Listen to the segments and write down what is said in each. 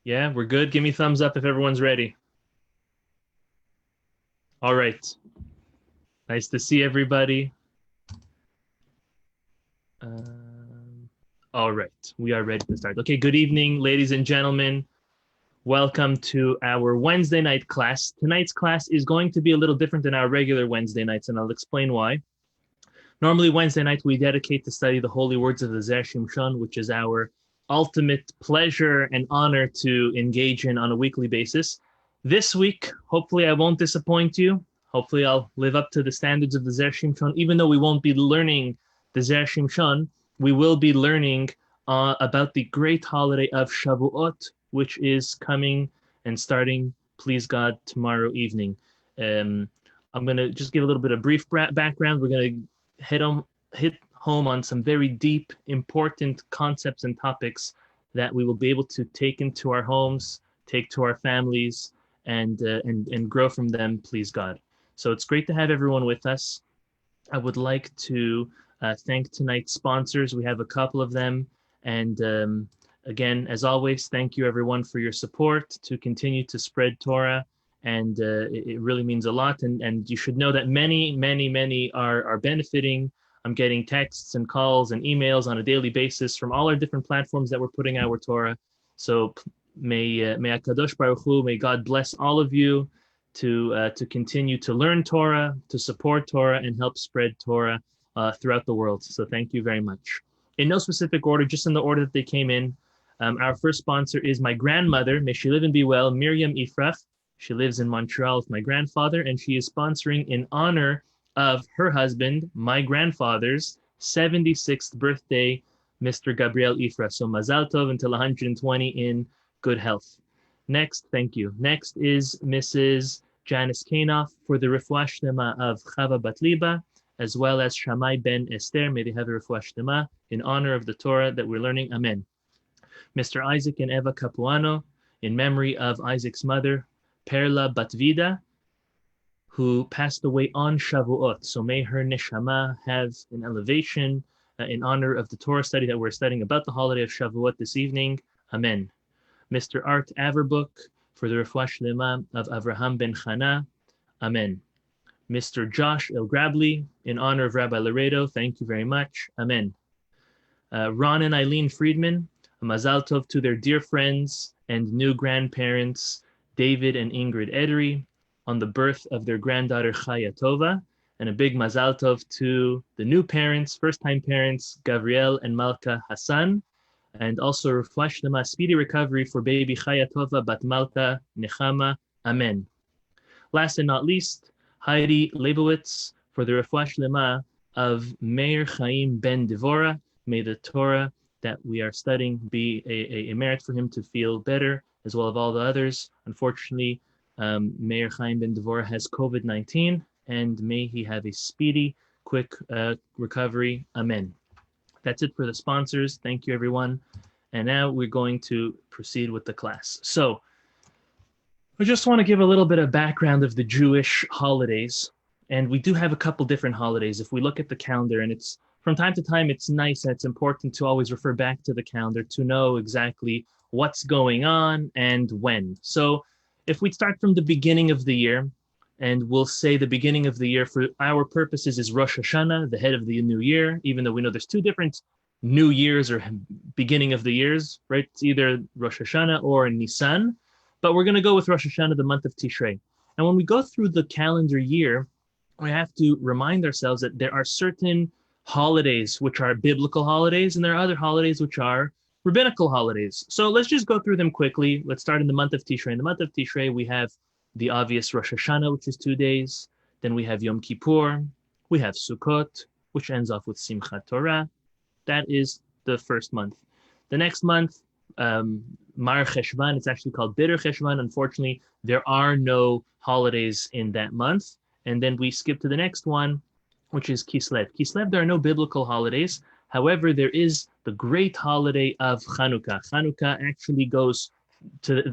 Yeah, we're good. Give me thumbs up if everyone's ready. All right. Nice to see everybody. Um, all right. We are ready to start. Okay, good evening, ladies and gentlemen. Welcome to our Wednesday night class. Tonight's class is going to be a little different than our regular Wednesday nights, and I'll explain why. Normally, Wednesday night, we dedicate to study the holy words of the Zer Shimshon, which is our ultimate pleasure and honor to engage in on a weekly basis. This week, hopefully, I won't disappoint you. Hopefully, I'll live up to the standards of the Zer Shimshon. Even though we won't be learning the Zer Shimshon, we will be learning about the great holiday of Shavuot, which is coming and starting, please God, tomorrow evening. I'm going to just give a little bit of brief background. We're going to hit home on some very deep, important concepts and topics that we will be able to take into our homes, take to our families, and grow from them, please God. So it's great to have everyone with us. I would like to thank tonight's sponsors. We have a couple of them. And again, as always, thank you everyone for your support to continue to spread Torah. And it really means a lot. And you should know that many are benefiting. I'm getting texts and calls and emails on a daily basis from all our different platforms that we're putting our Torah. So may HaKadosh Baruch Hu, may God bless all of you to continue to learn Torah, to support Torah, and help spread Torah throughout the world. So thank you very much. In no specific order, just in the order that they came in, our first sponsor is my grandmother. May she live and be well, Miriam Ifrach. She lives in Montreal with my grandfather, and she is sponsoring in honor of her husband, my grandfather's 76th birthday, Mr. Gabriel Ifra. So Mazal Tov until 120 in good health. Next, thank you. Next is Mrs. Janice Kanoff for the Refuah Shlema of Chava Batliba, as well as Shammai Ben Esther. May they have a Refuah Shlema in honor of the Torah that we're learning. Amen. Mr. Isaac and Eva Capuano, in memory of Isaac's mother, Perla Batvida, who passed away on Shavuot. So may her neshama have an elevation in honor of the Torah study that we're studying about the holiday of Shavuot this evening. Amen. Mr. Art Averbuk for the Refuah Shlema of Avraham ben Chana. Amen. Mr. Josh Elgrabli in honor of Rabbi Laredo. Thank you very much. Amen. Ron and Eileen Friedman, a Mazal Tov to their dear friends and new grandparents, David and Ingrid Edery, on the birth of their granddaughter Chaya Tova, and a big Mazal Tov to the new parents, first-time parents, Gavriel and Malka Hassan, and also Refuah Shlema, speedy recovery for baby Chaya Tova Bat Malka Nechama. Amen. Last and not least, Heidi Leibowitz for the Refuah Shlema of Meir Chaim Ben Devora. May the Torah that we are studying be a merit for him to feel better, as well as all the others. Unfortunately, Meir Chaim Ben Devora has COVID-19, and may he have a speedy, quick recovery. Amen. That's it for the sponsors. Thank you, everyone. And now we're going to proceed with the class. So I just want to give a little bit of background of the Jewish holidays. And we do have a couple different holidays. If we look at the calendar, and it's from time to time, it's nice and it's important to always refer back to the calendar to know exactly what's going on and when. So if we start from the beginning of the year, and we'll say the beginning of the year for our purposes is Rosh Hashanah, the head of the new year, even though we know there's two different new years or beginning of the years, right? It's either Rosh Hashanah or Nisan, but we're going to go with Rosh Hashanah, the month of Tishrei. And when we go through the calendar year, we have to remind ourselves that there are certain holidays which are biblical holidays, and there are other holidays which are rabbinical holidays. So let's just go through them quickly. Let's start in the month of Tishrei. In the month of Tishrei, we have the obvious Rosh Hashanah, which is 2 days. Then we have Yom Kippur. We have Sukkot, which ends off with Simchat Torah. That is the first month. The next month, Mar Cheshvan, it's actually called Bitter Cheshvan. Unfortunately, there are no holidays in that month. And then we skip to the next one, which is Kislev. Kislev, there are no biblical holidays. However, there is the great holiday of Hanukkah. Hanukkah actually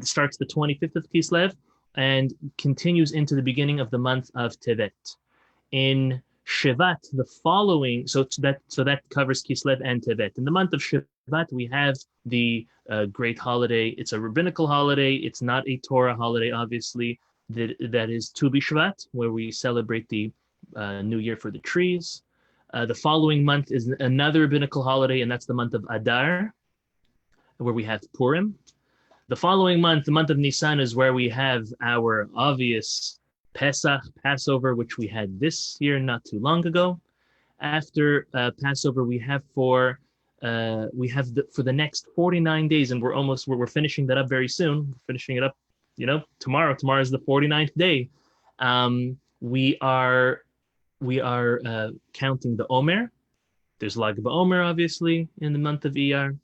starts the 25th of Kislev and continues into the beginning of the month of Tevet. In Shevat, the following, so that covers Kislev and Tevet. In the month of Shevat, we have the great holiday. It's a rabbinical holiday. It's not a Torah holiday, obviously. That is Tu B'Shvat, where we celebrate the New Year for the trees. The following month is another rabbinical holiday, and that's the month of Adar, where we have Purim. The following month, the month of Nisan, is where we have our obvious Pesach, Passover, which we had this year not too long ago. After Passover, we have for the next 49 days, and we're finishing that up very soon. We're finishing it up, tomorrow. Tomorrow is the 49th day. We are counting the Omer. There's Lag BaOmer, obviously, in the month of Iyar.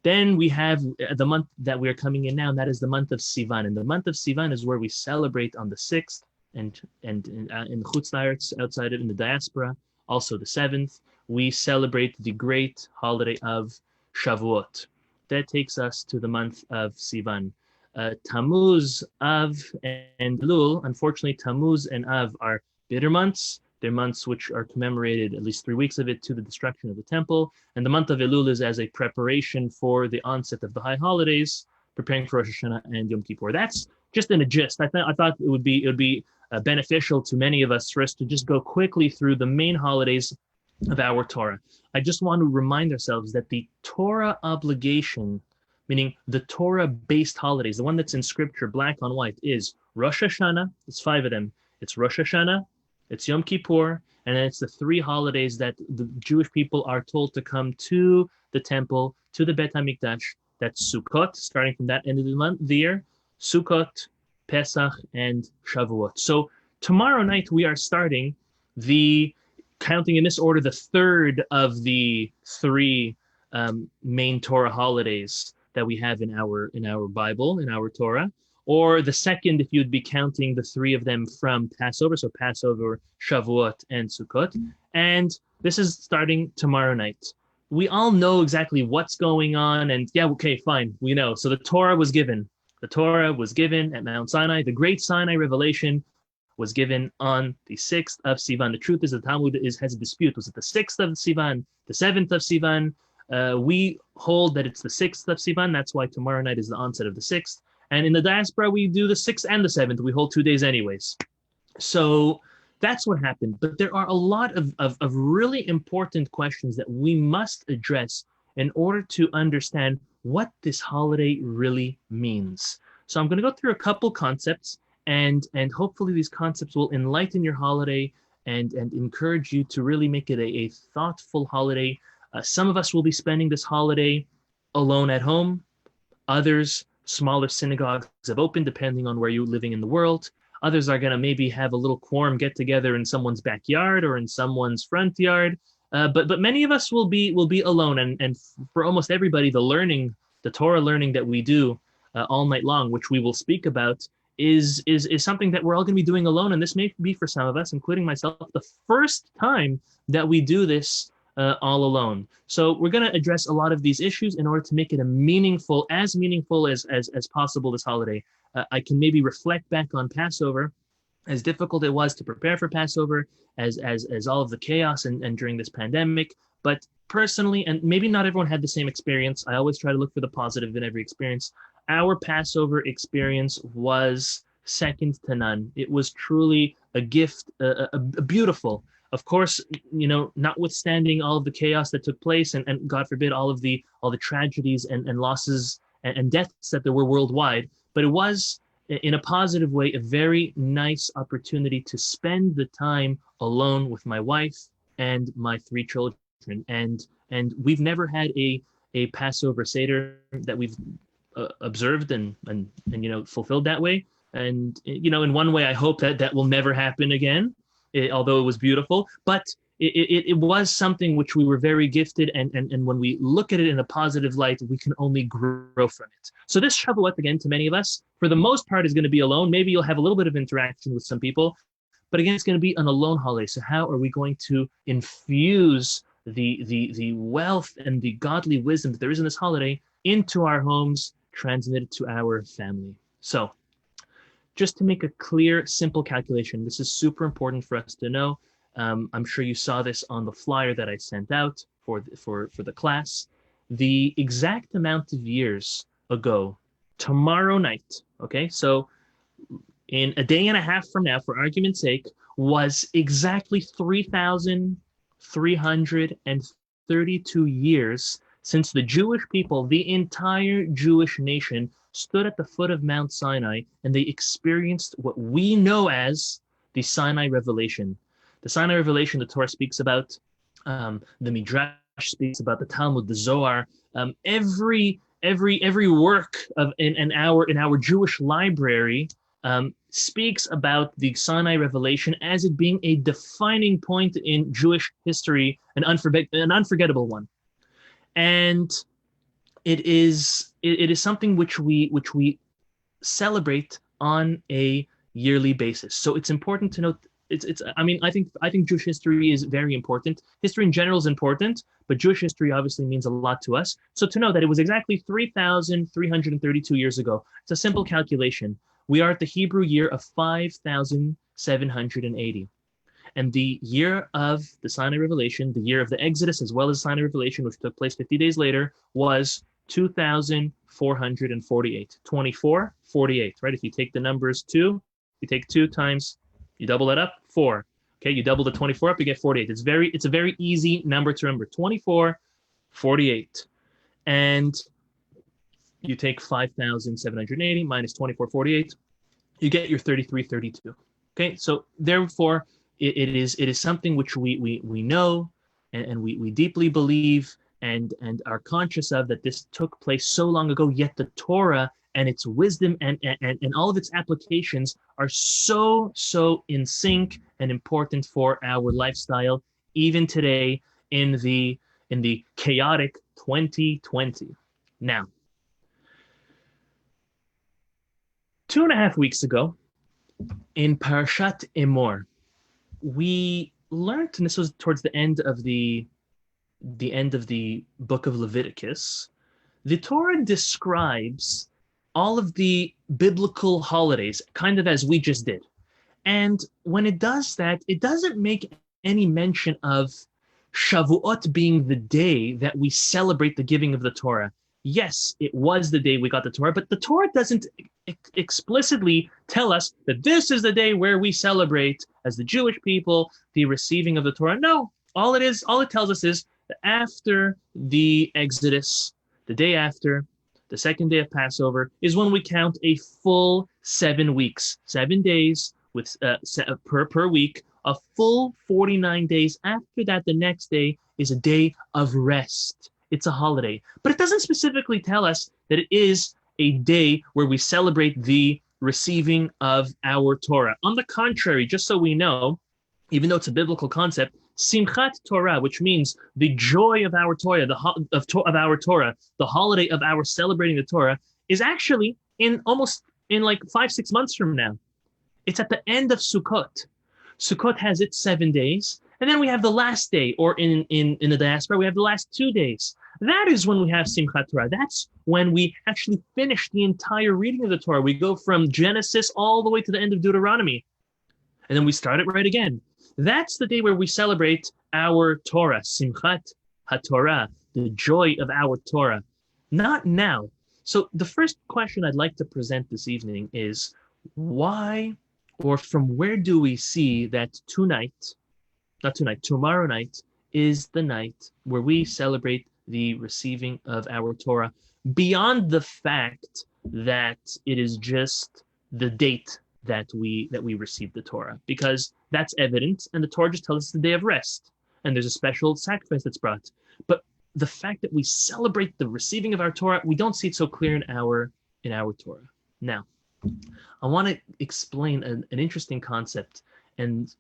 Then we have the month that we are coming in now, and that is the month of Sivan. And the month of Sivan is where we celebrate on the 6th, and in Chutz La'aretz, outside of in the diaspora, also the 7th, we celebrate the great holiday of Shavuot. That takes us to the month of Sivan. Tammuz, Av, and Elul. Unfortunately, Tammuz and Av are bitter months. They're months which are commemorated, at least 3 weeks of it, to the destruction of the temple. And the month of Elul is as a preparation for the onset of the high holidays, preparing for Rosh Hashanah and Yom Kippur. That's just in a gist. I thought it would be beneficial to many of us for us to just go quickly through the main holidays of our Torah. I just want to remind ourselves that the Torah obligation, meaning the Torah-based holidays, the one that's in Scripture, black on white, is Rosh Hashanah. It's 5 of them. It's Rosh Hashanah, it's Yom Kippur, and then it's the 3 holidays that the Jewish people are told to come to the temple, to the Bet HaMikdash. That's Sukkot, starting from that end of the year, Sukkot, Pesach, and Shavuot. So tomorrow night we are starting counting in this order, the 3rd of the 3 main Torah holidays that we have in our Bible, in our Torah, or the 2nd if you'd be counting the 3 of them from Passover, so Passover, Shavuot, and Sukkot. And this is starting tomorrow night. We all know exactly what's going on, and yeah, okay, fine, we know. So the Torah was given. The Torah was given at Mount Sinai. The Great Sinai Revelation was given on the 6th of Sivan. The truth is the Talmud has a dispute. Was it the 6th of Sivan, the 7th of Sivan? We hold that it's the 6th of Sivan. That's why tomorrow night is the onset of the 6th. And in the diaspora, we do the 6th and the 7th. We hold 2 days anyways. So that's what happened. But there are a lot of really important questions that we must address in order to understand what this holiday really means. So I'm going to go through a couple concepts, and hopefully these concepts will enlighten your holiday and encourage you to really make it a thoughtful holiday. Some of us will be spending this holiday alone at home. Others, smaller synagogues have opened depending on where you're living in the world. Others are going to maybe have a little quorum get together in someone's backyard or in someone's front yard. But many of us will be alone, and for almost everybody, the Torah learning that we do all night long, which we will speak about, is something that we're all going to be doing alone. And this may be for some of us, including myself, the first time that we do this all alone. So we're going to address a lot of these issues in order to make it as meaningful as possible this holiday. I can maybe reflect back on Passover, as difficult it was to prepare for Passover, as all of the chaos and during this pandemic. But personally, and maybe not everyone had the same experience, I always try to look for the positive in every experience. Our Passover experience was second to none. It was truly a gift, a beautiful. Of course, notwithstanding all of the chaos that took place, and God forbid all the tragedies and losses and deaths that there were worldwide, but it was, in a positive way, a very nice opportunity to spend the time alone with my wife and my 3 children. And we've never had a Passover Seder that we've observed and fulfilled that way. And in one way, I hope that will never happen again. Although it was beautiful, but it was something which we were very gifted, and when we look at it in a positive light, we can only grow from it. So this Shavuot, again, to many of us, for the most part, is going to be alone. Maybe you'll have a little bit of interaction with some people, but again, it's going to be an alone holiday. So how are we going to infuse the wealth and the godly wisdom that there is in this holiday into our homes, transmit it to our family? So just to make a clear, simple calculation, this is super important for us to know. I'm sure you saw this on the flyer that I sent out for the class. The exact amount of years ago, tomorrow night, okay? So in a day and a half from now, for argument's sake, was exactly 3,332 years since the Jewish people, the entire Jewish nation, stood at the foot of Mount Sinai and they experienced what we know as the Sinai Revelation. The Sinai Revelation, the Torah speaks about, the Midrash speaks about, the Talmud, the Zohar, every work of in our Jewish library speaks about the Sinai Revelation as it being a defining point in Jewish history, an unforgettable one. And it is something which we celebrate on a yearly basis. So it's important to note. I think Jewish history is very important. History in general is important, but Jewish history obviously means a lot to us. So to know that it was exactly 3,332 years ago, it's a simple calculation. We are at the Hebrew year of 5,780. And the year of the Sinai Revelation, the year of the Exodus, as well as Sinai Revelation, which took place 50 days later, was 2,448. 2448, right? If you take the numbers 2, you take 2 times, you double that up, 4. Okay, you double the 24 up, you get 48. It's a very easy number to remember. 2448. And you take 5,780 minus 2448, you get your 3332. Okay, so therefore, it is something which we know and we deeply believe and are conscious of, that this took place so long ago, yet the Torah and its wisdom and all of its applications are so in sync and important for our lifestyle, even today in the chaotic 2020. Now, 2.5 weeks ago, in Parashat Emor, we learned, and this was towards the end of the book of Leviticus, the Torah describes all of the biblical holidays, kind of as we just did. And when it does that, it doesn't make any mention of Shavuot being the day that we celebrate the giving of the Torah. Yes, it was the day we got the Torah, but the Torah doesn't explicitly tell us that this is the day where we celebrate, as the Jewish people, the receiving of the Torah. No, all it tells us is that after the Exodus, the day after, the second day of Passover, is when we count a full 7 weeks, 7 days with per week, a full 49 days. After that, the next day is a day of rest. It's a holiday. But it doesn't specifically tell us that it is a day where we celebrate the receiving of our Torah. On the contrary, just so we know, even though it's a biblical concept, Simchat Torah, which means the joy of our Torah, of our Torah, the holiday of our celebrating the Torah, is actually in like 5-6 months from now. It's at the end of Sukkot. Sukkot has its 7 days, and then we have the last day, or in the diaspora, we have the last 2 days. That is when we have Simchat Torah. That's when we actually finish the entire reading of the Torah. We go from Genesis all the way to the end of Deuteronomy, and then we start it right again. That's the day where we celebrate our Torah, Simchat HaTorah, the joy of our Torah. Not now. So the first question I'd like to present this evening is, why, or from where do we see that tomorrow night is the night where we celebrate the receiving of our Torah, beyond the fact that it is just the date that we received the Torah, because that's evident, and the Torah just tells us the day of rest, and there's a special sacrifice that's brought. But the fact that we celebrate the receiving of our Torah, we don't see it so clear in our Torah. Now, I want to explain an interesting concept, and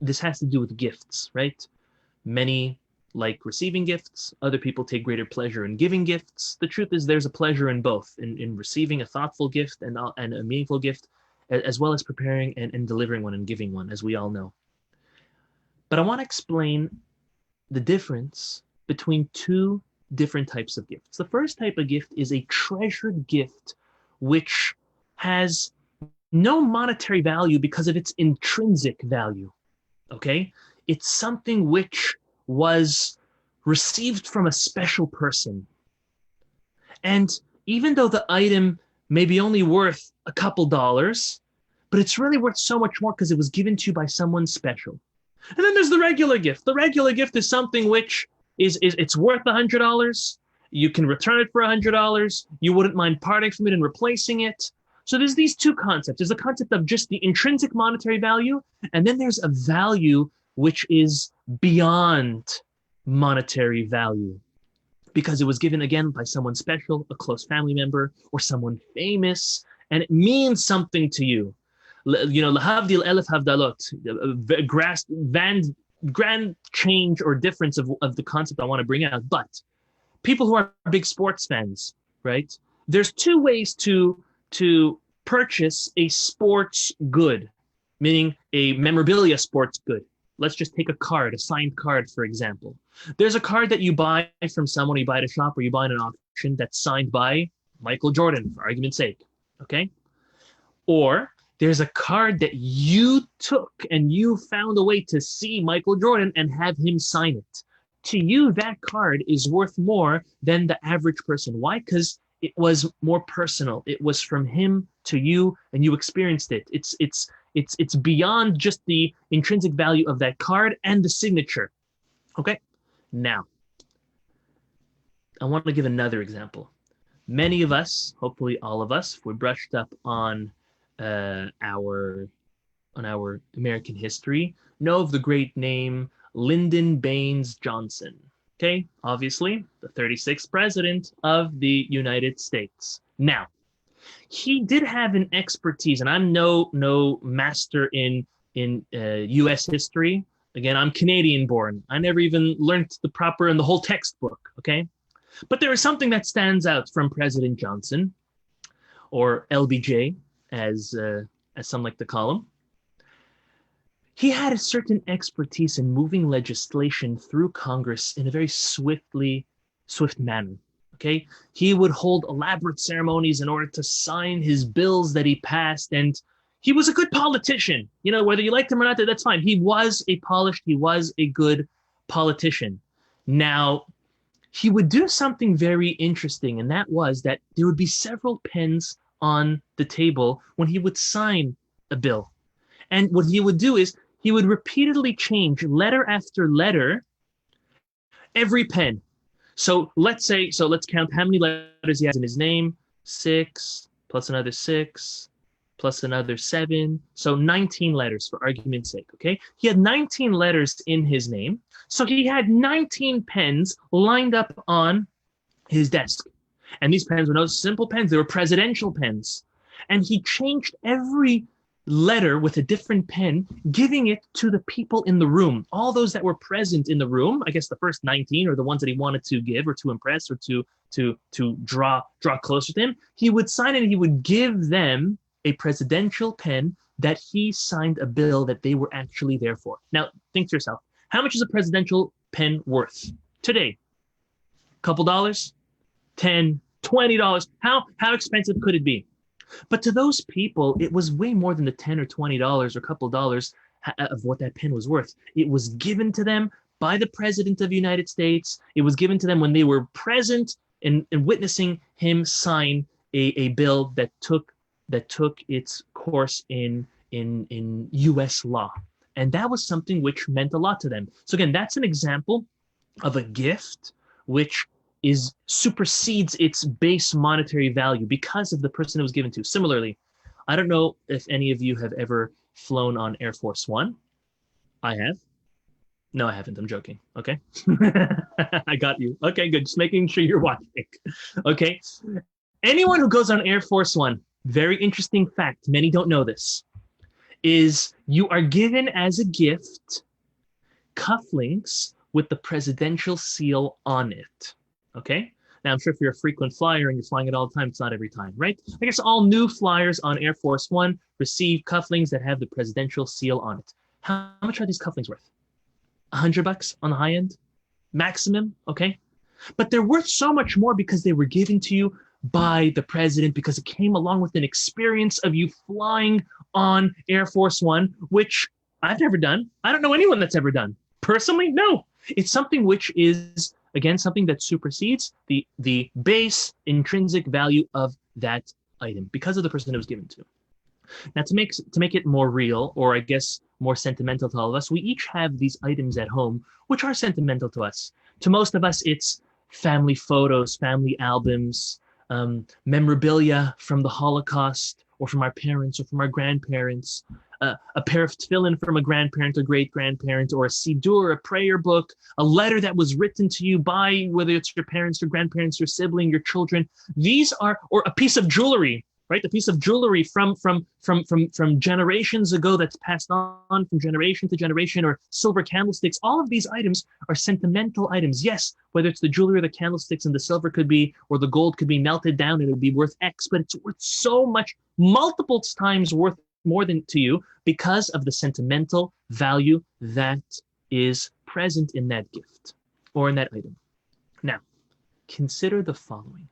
this has to do with gifts, right? Many like receiving gifts. Other people take greater pleasure in giving gifts. The truth is there's a pleasure in both, in receiving a thoughtful gift and a meaningful gift, as well as preparing and delivering one and giving one, as we all know. But I want to explain the difference between 2 different types of gifts. The first type of gift is a treasured gift, which has no monetary value because of its intrinsic value, okay? It's something which was received from a special person. And even though the item may be only worth a couple dollars, but it's really worth so much more because it was given to you by someone special. And then there's the regular gift. The regular gift is something which is it's worth $100. You can return it for $100. You wouldn't mind parting from it and replacing it. So there's these two concepts. There's the concept of just the intrinsic monetary value, and then there's a value which is beyond monetary value because it was given again by someone special, a close family member, or someone famous, and it means something to you. You know, lahavdil elef havdalot, grand change or difference of the concept I want to bring out. But people who are big sports fans, right? There's two ways to purchase a sports good, meaning a memorabilia sports good. Let's just take a card, a signed card, for example. There's a card that you buy from someone, you buy at a shop or you buy at an auction that's signed by Michael Jordan, for argument's sake, okay? Or there's a card that you took and you found a way to see Michael Jordan and have him sign it. To you, that card is worth more than the average person. Why? Because it was more personal. It was from him to you, and you experienced it. It's beyond just the intrinsic value of that card and the signature. Okay? Now, I want to give another example. Many of us, hopefully all of us, if we're brushed up on our American history, know of the great name Lyndon Baines Johnson. Okay, obviously, the 36th president of the United States. Now, he did have an expertise, and I'm no master in U.S. history. Again, I'm Canadian born. I never even learned the whole textbook, okay? But there is something that stands out from President Johnson, or LBJ, as some like to call him. He had a certain expertise in moving legislation through Congress in a very swift manner, okay? He would hold elaborate ceremonies in order to sign his bills that he passed, and he was a good politician. You know, whether you liked him or not, that's fine. He was a good politician. Now, he would do something very interesting, and that was that there would be several pens on the table when he would sign a bill. And what he would do is he would repeatedly change letter after letter every pen. So let's count how many letters he has in his name. 6 plus another 6 plus another 7. So 19 letters for argument's sake, okay? He had 19 letters in his name. So he had 19 pens lined up on his desk. And these pens were no simple pens. They were presidential pens. And he changed every letter with a different pen, giving it to the people in the room, all those that were present in the room. I guess the first 19 are the ones that he wanted to give or to impress or to draw closer to him. He would sign it and he would give them a presidential pen that he signed a bill that they were actually there for. Now, think to yourself, how much is a presidential pen worth today? A couple dollars? $10, $20? How expensive could it be? But to those people, it was way more than the $10 or $20 or a couple dollars of what that pen was worth. It was given to them by the President of the United States. It was given to them when they were present and witnessing him sign a bill that took its course in U.S. law. And that was something which meant a lot to them. So again, that's an example of a gift which supersedes its base monetary value because of the person it was given to. Similarly, I don't know if any of you have ever flown on Air Force One. I have. No, I haven't. I'm joking. Okay. I got you. Okay, good. Just making sure you're watching. Okay. Anyone who goes on Air Force One, very interesting fact, many don't know this, is you are given as a gift cufflinks with the presidential seal on it. Okay? Now, I'm sure if you're a frequent flyer and you're flying it all the time, it's not every time, right? I guess all new flyers on Air Force One receive cufflinks that have the presidential seal on it. How much are these cufflinks worth? $100 on the high end? Maximum? Okay? But they're worth so much more because they were given to you by the president, because it came along with an experience of you flying on Air Force One, which I've never done. I don't know anyone that's ever done. Personally, no. It's something which is Again, something that supersedes the base intrinsic value of that item because of the person it was given to. Now, to make it more real, or I guess more sentimental to all of us, we each have these items at home which are sentimental to us. To most of us, it's family photos, family albums, memorabilia from the Holocaust, or from our parents, or from our grandparents, a pair of tefillin from a grandparent or great-grandparent, or a siddur, a prayer book, a letter that was written to you by, whether it's your parents, your grandparents, your sibling, your children. These are, or a piece of jewelry, right? A piece of jewelry from generations ago that's passed on from generation to generation, or silver candlesticks. All of these items are sentimental items. Yes, whether it's the jewelry or the candlesticks, and the silver could be, or the gold could be melted down and it would be worth X, but it's worth so much, multiple times worth more than to you because of the sentimental value that is present in that gift or in that item. Now, consider the following.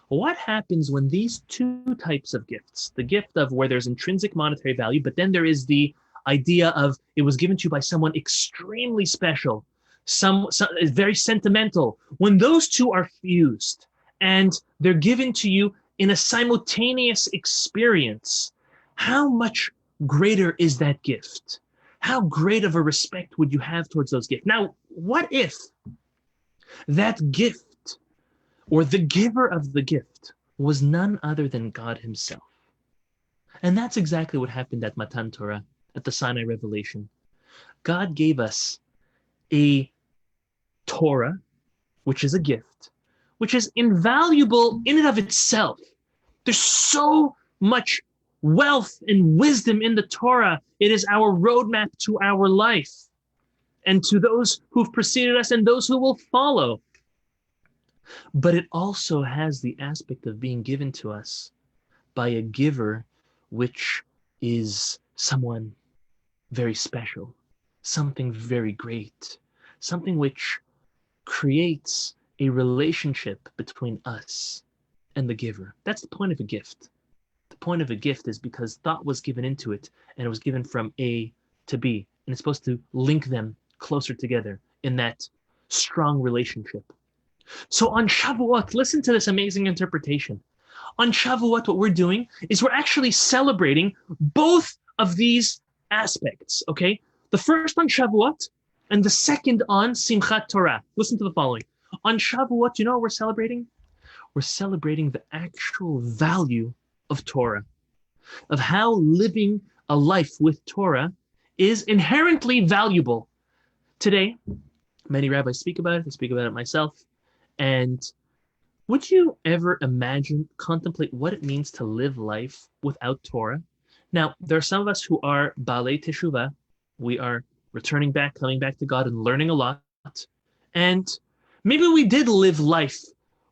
What happens when these two types of gifts, the gift of where there's intrinsic monetary value, but then there is the idea of it was given to you by someone extremely special, some very sentimental, when those two are fused and they're given to you in a simultaneous experience, how much greater is that gift? How great of a respect would you have towards those gifts? Now, what if that gift or the giver of the gift was none other than God himself? And that's exactly what happened at Matan Torah, at the Sinai revelation. God gave us a Torah, which is a gift, which is invaluable in and of itself. There's so much wealth and wisdom in the Torah. It is our roadmap to our life and to those who've preceded us and those who will follow. But it also has the aspect of being given to us by a giver, which is someone very special, something very great, something which creates a relationship between us and the giver. That's the point of a gift. The point of a gift is because thought was given into it, and it was given from A to B, and it's supposed to link them closer together in that strong relationship. So on Shavuot, listen to this amazing interpretation. On Shavuot, what we're doing is we're actually celebrating both of these aspects, okay? The first on Shavuot and the second on Simchat Torah. Listen to the following. On Shavuot, you know what we're celebrating? We're celebrating the actual value of Torah, of how living a life with Torah is inherently valuable. Today, many rabbis speak about it. I speak about it myself. And would you ever contemplate what it means to live life without Torah? Now, there are some of us who are Baalei Teshuvah. We are returning back, coming back to God and learning a lot. And maybe we did live life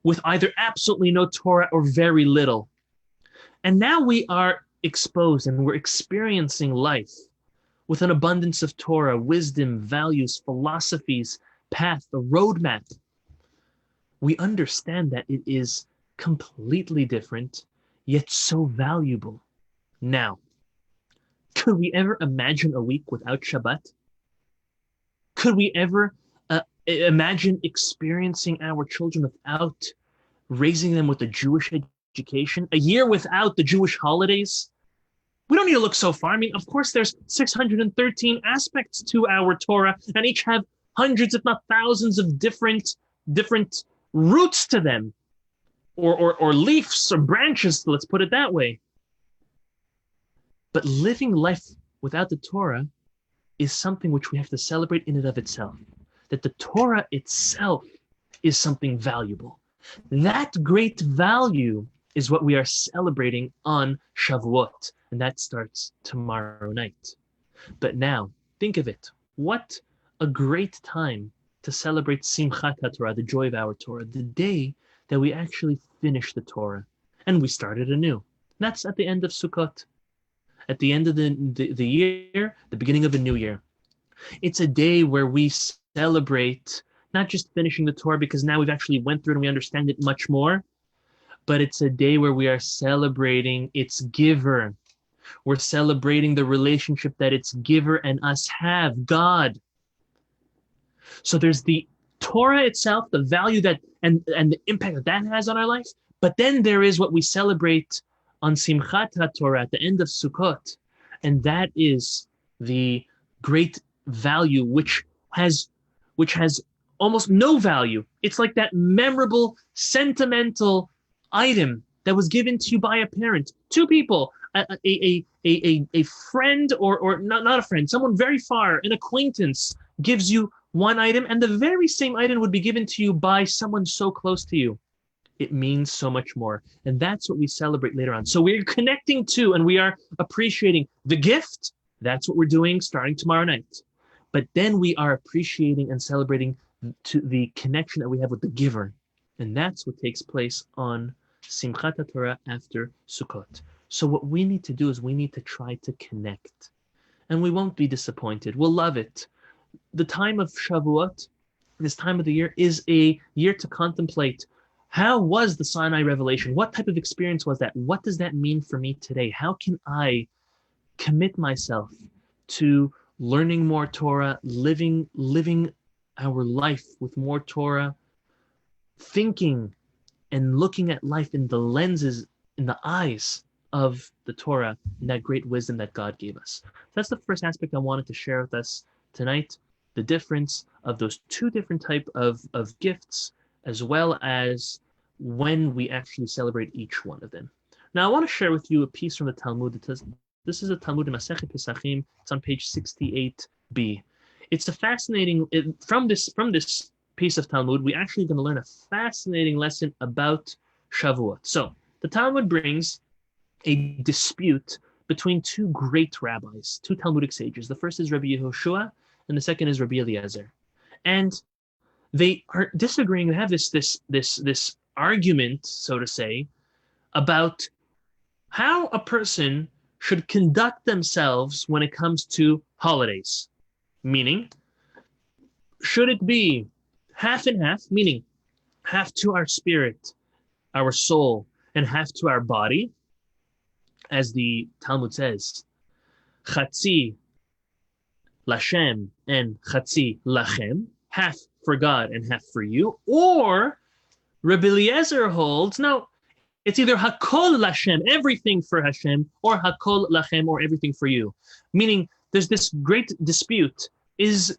with either absolutely no Torah or very little. And now we are exposed and we're experiencing life with an abundance of Torah, wisdom, values, philosophies, path, a roadmap. We understand that it is completely different, yet so valuable. Now, could we ever imagine a week without Shabbat? Could we ever imagine experiencing our children without raising them with a Jewish education? A year without the Jewish holidays? We don't need to look so far. I mean, of course, there's 613 aspects to our Torah, and each have hundreds, if not thousands, of different roots to them, or leaves or branches, let's put it that way. But living life without the Torah is something which we have to celebrate in and of itself. That the Torah itself is something valuable. That great value is what we are celebrating on Shavuot, and that starts tomorrow night. But now, think of it. What a great time to celebrate Simchat Torah, the joy of our Torah, the day that we actually finish the Torah and we started anew. That's at the end of Sukkot, at the end of the year, the beginning of a new year. It's a day where we celebrate not just finishing the Torah because now we've actually went through it and we understand it much more, but it's a day where we are celebrating its giver. We're celebrating the relationship that its giver and us have, God. So there's the Torah itself, the value that and the impact that that has on our life. But then there is what we celebrate on Simchat HaTorah at the end of Sukkot, and that is the great value which has almost no value. It's like that memorable, sentimental item that was given to you by a parent. Two people, a friend or not a friend, someone very far, an acquaintance gives you one item, and the very same item would be given to you by someone so close to you. It means so much more. And that's what we celebrate later on. So we're connecting to and we are appreciating the gift. That's what we're doing starting tomorrow night. But then we are appreciating and celebrating to the connection that we have with the giver. And that's what takes place on Simchat HaTorah after Sukkot. So what we need to do is we need to try to connect. And we won't be disappointed. We'll love it. The time of Shavuot, this time of the year, is a year to contemplate. How was the Sinai revelation? What type of experience was that? What does that mean for me today? How can I commit myself to learning more Torah, living our life with more Torah, thinking and looking at life in the lenses, in the eyes of the Torah and that great wisdom that God gave us. That's the first aspect I wanted to share with us tonight, the difference of those two different type of gifts, as well as when we actually celebrate each one of them. Now, I want to share with you a piece from the Talmud. This is a Talmud in Masechet Pesachim. It's on page 68b. It's a fascinating, from this piece of Talmud, we're actually going to learn a fascinating lesson about Shavuot. So, the Talmud brings a dispute between two great rabbis, two Talmudic sages. The first is Rabbi Yehoshua, and the second is Rabbi Eliezer. And they are disagreeing. They have this argument, so to say, about how a person should conduct themselves when it comes to holidays. Meaning, should it be half and half, meaning half to our spirit, our soul, and half to our body, as the Talmud says, Chatzi Lashem and Chatzi Lachem, half for God and half for you, or Rabbi Eliezer holds, no, it's either Hakol Lashem, everything for Hashem, or Hakol Lachem, or everything for you. Meaning, there's this great dispute, is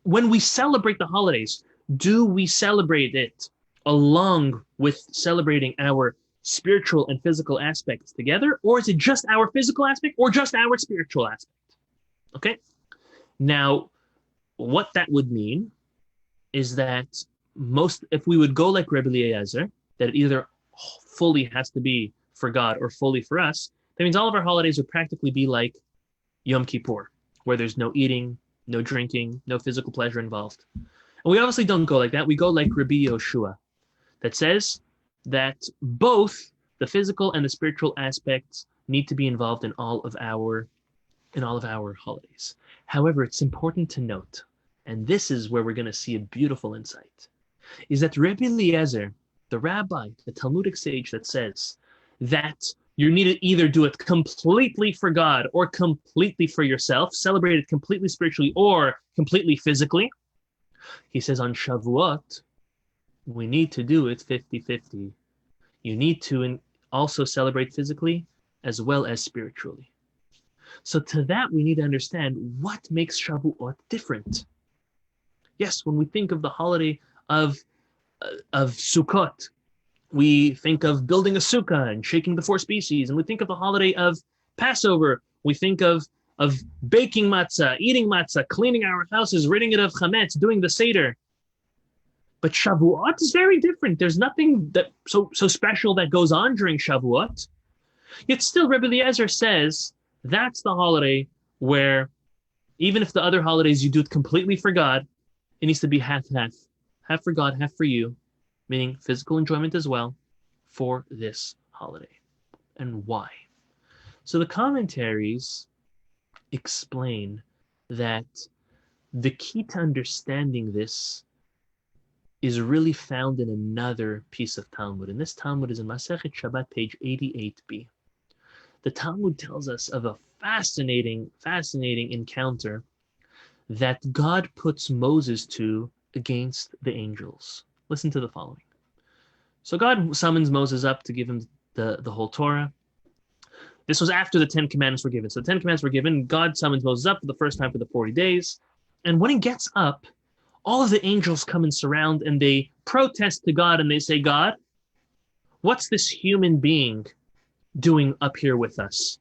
when we celebrate the holidays, do we celebrate it along with celebrating our spiritual and physical aspects together, or is it just our physical aspect or just our spiritual aspect? Okay? Now, what that would mean is that if we would go like Rebbe Eliezer, that it either fully has to be for God or fully for us, that means all of our holidays would practically be like Yom Kippur, where there's no eating, no drinking, no physical pleasure involved. And we obviously don't go like that. We go like Rabbi Yehoshua, that says that both the physical and the spiritual aspects need to be involved in all of our holidays. However, it's important to note, and this is where we're going to see a beautiful insight, is that Rabbi Eliezer, the rabbi, the Talmudic sage that says that you need to either do it completely for God or completely for yourself, celebrate it completely spiritually or completely physically. He says on Shavuot, we need to do it 50-50. You need to also celebrate physically as well as spiritually. So to that, we need to understand what makes Shavuot different. Yes, when we think of the holiday of Sukkot, we think of building a sukkah and shaking the four species, and we think of the holiday of Passover. We think of baking matzah, eating matzah, cleaning our houses, ridding it of chametz, doing the seder. But Shavuot is very different. There's nothing that so special that goes on during Shavuot. Yet still, Rebbe Eliezer says that's the holiday where, even if the other holidays you do it completely for God, it needs to be half-half. Half for God, half for you, meaning physical enjoyment as well for this holiday. And why? So the commentaries explain that the key to understanding this is really found in another piece of Talmud. And this Talmud is in Masechet Shabbat, page 88b. The Talmud tells us of a fascinating encounter that God puts Moses to against the angels. Listen to the following. So God summons Moses up to give him the whole Torah. This was after the 10 Commandments were given. So the 10 Commandments were given. God summons Moses up for the first time for the 40 days. And when he gets up, all of the angels come and surround and they protest to God and they say, God, what's this human being doing up here with us?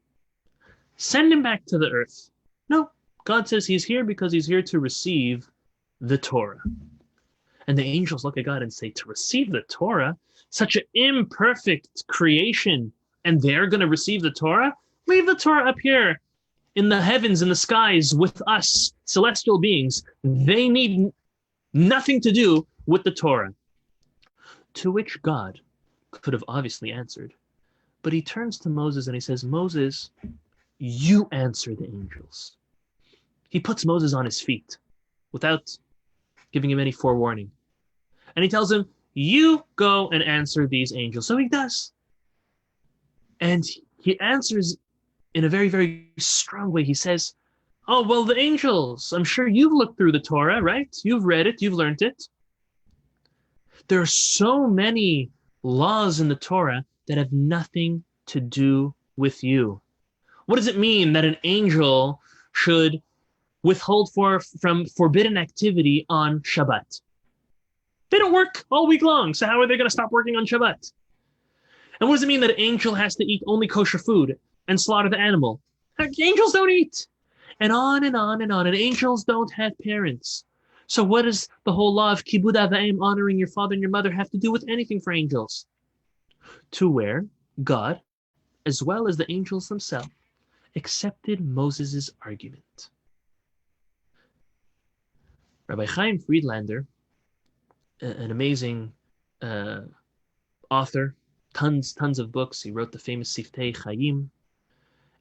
Send him back to the earth. No, God says he's here because he's here to receive the Torah. And the angels look at God and say, to receive the Torah, such an imperfect creation, and they're going to receive the Torah? Leave the Torah up here in the heavens, in the skies, with us, celestial beings. They need nothing to do with the Torah. To which God could have obviously answered. But he turns to Moses and he says, Moses, you answer the angels. He puts Moses on his feet without giving him any forewarning. And he tells him, you go and answer these angels. So he does. And he answers in a very, very strong way. He says, oh, well, the angels, I'm sure you've looked through the Torah, right? You've read it, you've learned it. There are so many laws in the Torah that have nothing to do with you. What does it mean that an angel should withhold from forbidden activity on Shabbat? They don't work all week long, so how are they going to stop working on Shabbat? And what does it mean that an angel has to eat only kosher food and slaughter the animal? Angels don't eat. And on and on and on. And angels don't have parents. So what does the whole law of kibud avayim, honoring your father and your mother, have to do with anything for angels? To where God, as well as the angels themselves, accepted Moses' argument. Rabbi Chaim Friedlander, an amazing author, tons of books. He wrote the famous Siftei Chaim.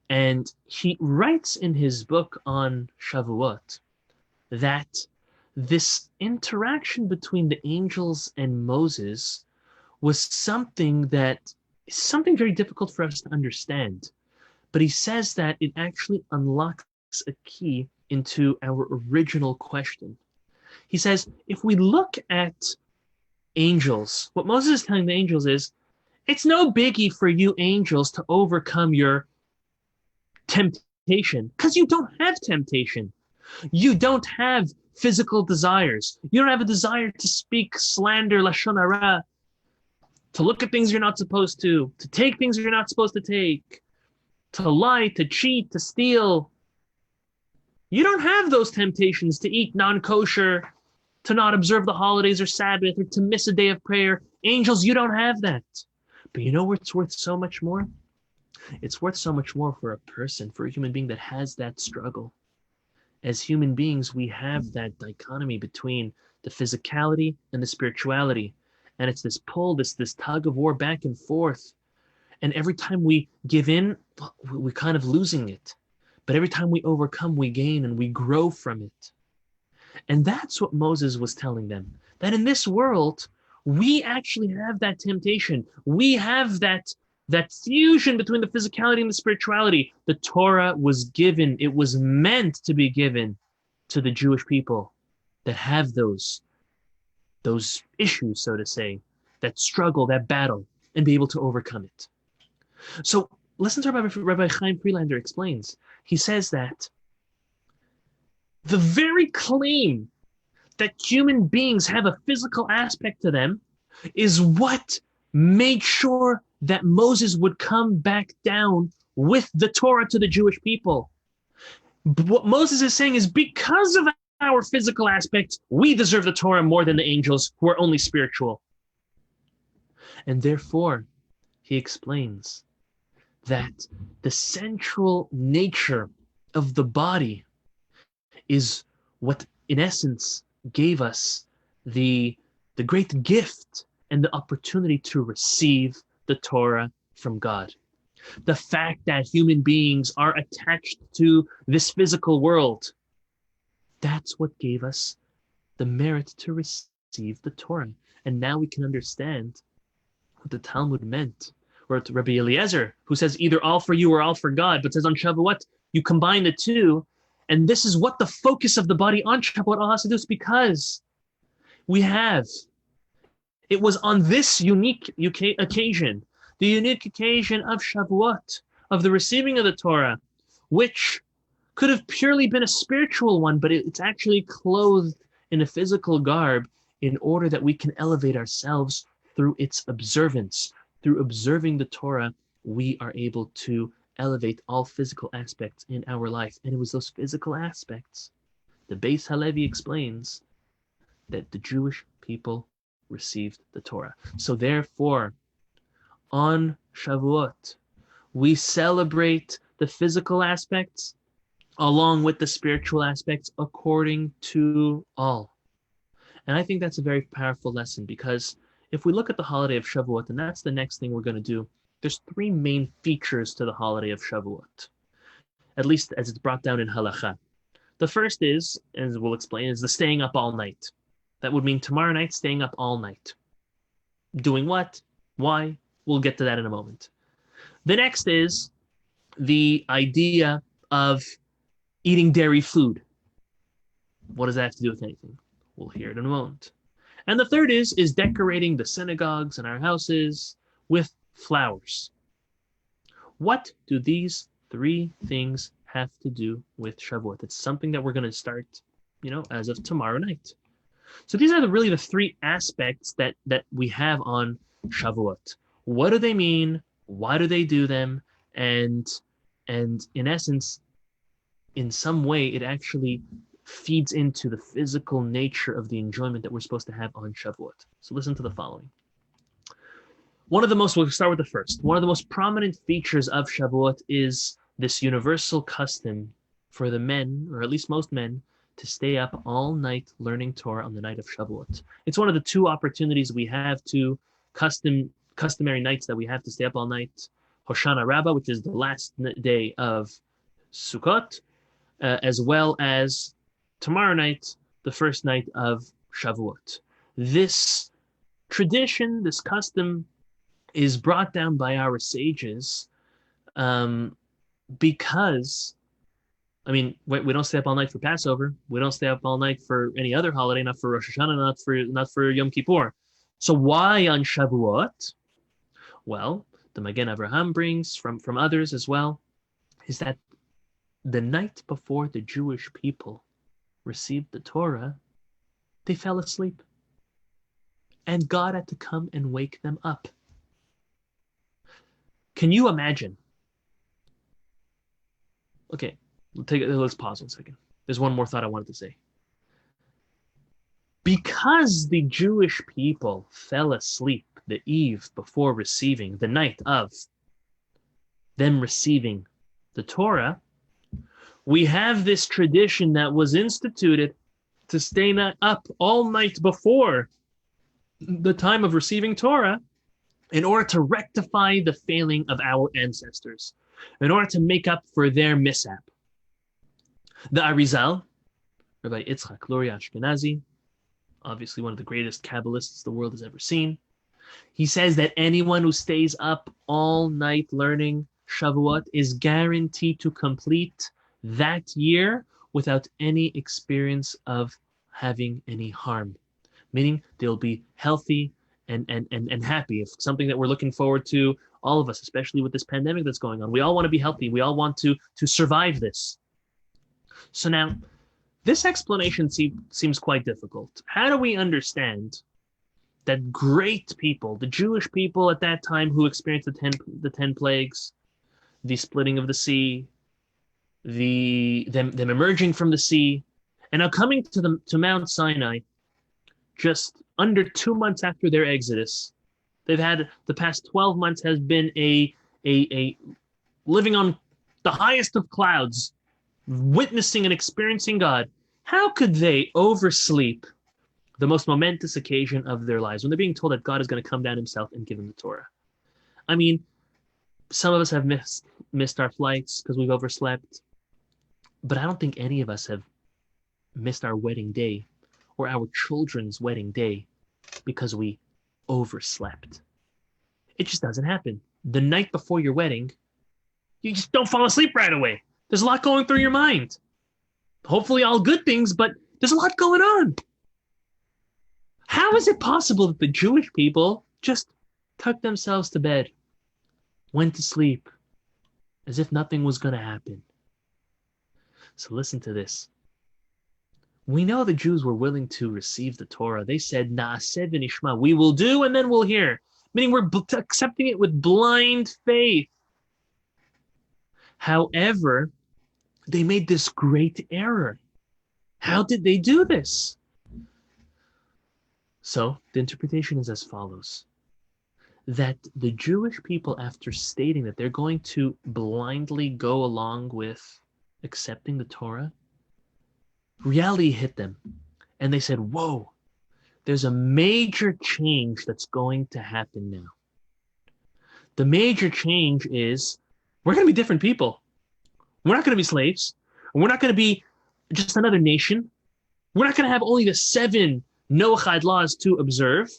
And he writes in his book on Shavuot that this interaction between the angels and Moses was something very difficult for us to understand. But he says that it actually unlocks a key into our original question. He says, if we look at angels, what Moses is telling the angels is, it's no biggie for you angels to overcome your temptation, because you don't have temptation. You don't have physical desires. You don't have a desire to speak slander, lashon hara, to look at things you're not supposed to take things you're not supposed to take, to lie, to cheat, to steal. You don't have those temptations to eat non-kosher, to not observe the holidays or Sabbath, or to miss a day of prayer. Angels, you don't have that. But you know what's worth so much more? It's worth so much more for a person, for a human being that has that struggle. As human beings, we have that dichotomy between the physicality and the spirituality. And it's this pull, this tug of war back and forth. And every time we give in, we're kind of losing it. But every time we overcome, we gain and we grow from it. And that's what Moses was telling them, that in this world, we actually have that temptation. We have that fusion between the physicality and the spirituality. The Torah was given, it was meant to be given to the Jewish people that have those issues, so to say, that struggle, that battle, and be able to overcome it. So listen to Rabbi Chaim Friedlander explains. He says that the very claim that human beings have a physical aspect to them is what made sure that Moses would come back down with the Torah to the Jewish people. What Moses is saying is, because of our physical aspect, we deserve the Torah more than the angels who are only spiritual. And therefore, he explains that the central nature of the body is what, in essence, gave us the great gift and the opportunity to receive the Torah from God. The fact that human beings are attached to this physical world, that's what gave us the merit to receive the Torah. And now we can understand what the Talmud meant. Or to Rabbi Eliezer, who says either all for you or all for God, but says on Shavuot, you combine the two. And this is what the focus of the body on Shavuot has to do, is because We have. It was on this unique occasion, the unique occasion of Shavuot, of the receiving of the Torah, which could have purely been a spiritual one, but it's actually clothed in a physical garb in order that we can elevate ourselves through its observance. Through observing the Torah, we are able to elevate all physical aspects in our life. And it was those physical aspects. The Beis Halevi explains that the Jewish people received the Torah. So therefore, on Shavuot, we celebrate the physical aspects along with the spiritual aspects according to all. And I think that's a very powerful lesson, because if we look at the holiday of Shavuot, and that's the next thing we're going to do, there's three main features to the holiday of Shavuot, at least as it's brought down in Halacha. The first is, as we'll explain, is the staying up all night. That would mean tomorrow night, staying up all night. Doing what? Why? We'll get to that in a moment. The next is the idea of eating dairy food. What does that have to do with anything? We'll hear it in a moment. And the third is decorating the synagogues and our houses with flowers. What do these three things have to do with Shavuot? It's something that we're going to start, as of tomorrow night. So these are really the three aspects that we have on Shavuot. What do they mean? Why do they do them? And in essence, in some way, it actually feeds into the physical nature of the enjoyment that we're supposed to have on Shavuot. So listen to the following. We'll start with the first. One of the most prominent features of Shavuot is this universal custom for the men, or at least most men, to stay up all night learning Torah on the night of Shavuot. It's one of the two opportunities we have to customary nights that we have to stay up all night. Hoshana Rabbah, which is the last day of Sukkot, as well as tomorrow night, the first night of Shavuot. This tradition, this custom, is brought down by our sages because, we don't stay up all night for Passover. We don't stay up all night for any other holiday, not for Rosh Hashanah, not for Yom Kippur. So why on Shavuot? Well, the Magen Avraham brings from others as well, is that the night before the Jewish people received the Torah, they fell asleep. And God had to come and wake them up. Can you imagine? Okay, let's pause 1 second. There's one more thought I wanted to say. Because the Jewish people fell asleep the eve before receiving, the night of them receiving the Torah, we have this tradition that was instituted to stay up all night before the time of receiving Torah in order to rectify the failing of our ancestors, in order to make up for their mishap. The Arizal, Rabbi Yitzchak Luria Ashkenazi, obviously one of the greatest Kabbalists the world has ever seen, he says that anyone who stays up all night learning Shavuot is guaranteed to complete that year without any experience of having any harm, meaning they'll be healthy and happy. If something that we're looking forward to, all of us, especially with this pandemic that's going on, we all want to be healthy. We all want to survive this. So now, this explanation seems quite difficult. How do we understand that great people, the Jewish people at that time who experienced the 10 plagues, the splitting of the sea, them emerging from the sea, and now coming to Mount Sinai, just under 2 months after their exodus, they've had the past 12 months has been a living on the highest of clouds, witnessing and experiencing God. How could they oversleep the most momentous occasion of their lives when they're being told that God is going to come down himself and give them the Torah? Some of us have missed our flights because we've overslept, but I don't think any of us have missed our wedding day or our children's wedding day because we overslept. It just doesn't happen. The night before your wedding, you just don't fall asleep right away. There's a lot going through your mind. Hopefully all good things, but there's a lot going on. How is it possible that the Jewish people just tucked themselves to bed, went to sleep, as if nothing was going to happen? So listen to this. We know the Jews were willing to receive the Torah. They said, Na'aseh v'nishma, we will do and then we'll hear. Meaning we're accepting it with blind faith. However, they made this great error. How did they do this? So the interpretation is as follows. That the Jewish people, after stating that they're going to blindly go along with accepting the Torah, reality hit them. And they said, whoa, there's a major change that's going to happen now. The major change is we're going to be different people. We're not going to be slaves. We're not going to be just another nation. We're not going to have only the 7 Noahide laws to observe.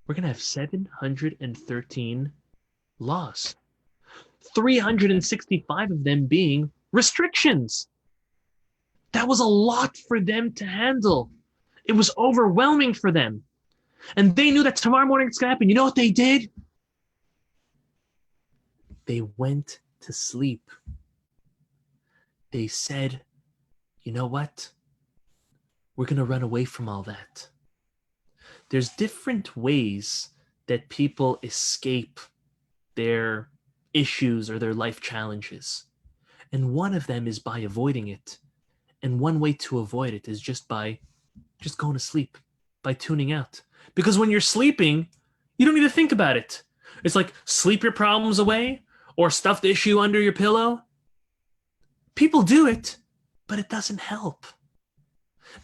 We're going to have 713 laws. 365 of them being restrictions. That was a lot for them to handle. It was overwhelming for them. And they knew that tomorrow morning it's going to happen. You know what they did? They went to sleep. They said, you know what? We're going to run away from all that. There's different ways that people escape their issues or their life challenges. And one of them is by avoiding it. And one way to avoid it is just by going to sleep, by tuning out. Because when you're sleeping, you don't need to think about it. It's like sleep your problems away or stuff the issue under your pillow. People do it, but it doesn't help.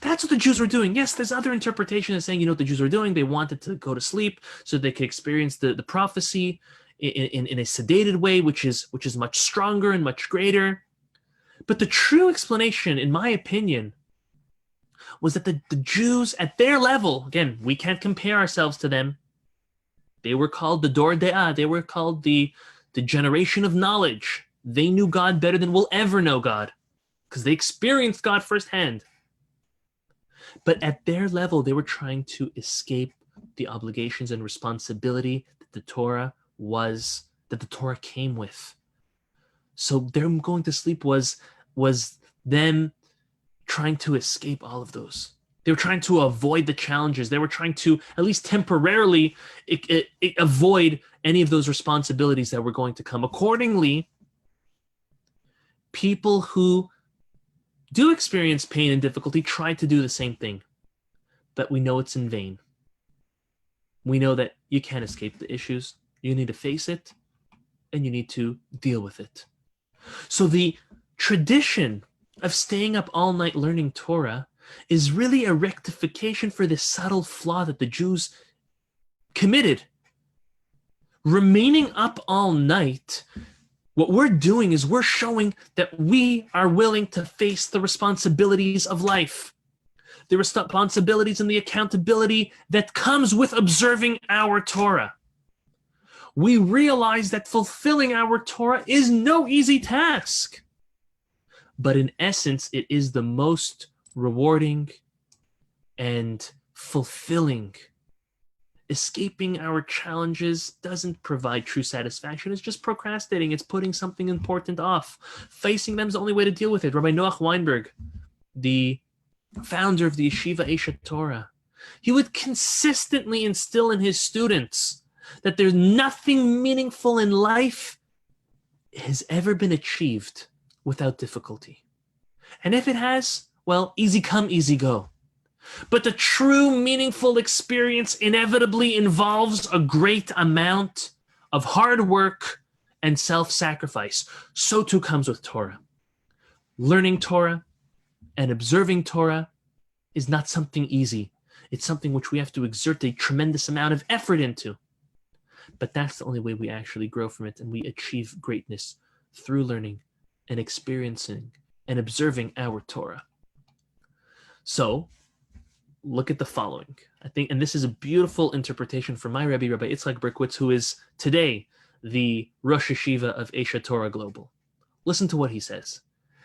That's what the Jews were doing. Yes, there's other interpretations saying, you know what the Jews were doing? They wanted to go to sleep so they could experience the prophecy in a sedated way, which is much stronger and much greater. But the true explanation, in my opinion, was that the Jews at their level, again, we can't compare ourselves to them. They were called the Dor De'ah. They were called the generation of knowledge. They knew God better than we'll ever know God because they experienced God firsthand. But at their level, they were trying to escape the obligations and responsibility that the Torah came with. So them going to sleep was them trying to escape all of those. They were trying to avoid the challenges. They were trying to, at least temporarily, avoid any of those responsibilities that were going to come. Accordingly, people who do experience pain and difficulty try to do the same thing. But we know it's in vain. We know that you can't escape the issues. You need to face it, and you need to deal with it. So the tradition of staying up all night learning Torah is really a rectification for this subtle flaw that the Jews committed. Remaining up all night, what we're doing is we're showing that we are willing to face the responsibilities of life, the responsibilities and the accountability that comes with observing our Torah. We realize that fulfilling our Torah is no easy task. But in essence, it is the most rewarding and fulfilling. Escaping our challenges doesn't provide true satisfaction. It's just procrastinating. It's putting something important off. Facing them is the only way to deal with it. Rabbi Noach Weinberg, the founder of the Yeshiva Eshet Torah, he would consistently instill in his students that there's nothing meaningful in life has ever been achieved without difficulty. And if it has, well, easy come, easy go. But the true meaningful experience inevitably involves a great amount of hard work and self-sacrifice. So too comes with Torah. Learning Torah and observing Torah is not something easy. It's something which we have to exert a tremendous amount of effort into. But that's the only way we actually grow from it and we achieve greatness through learning and experiencing and observing our Torah. So, look at the following. I think, and this is a beautiful interpretation from my Rebbe, Rabbi Yitzchak Berkowitz, who is today the Rosh Hashiva of Eshet Torah Global. Listen to what he says.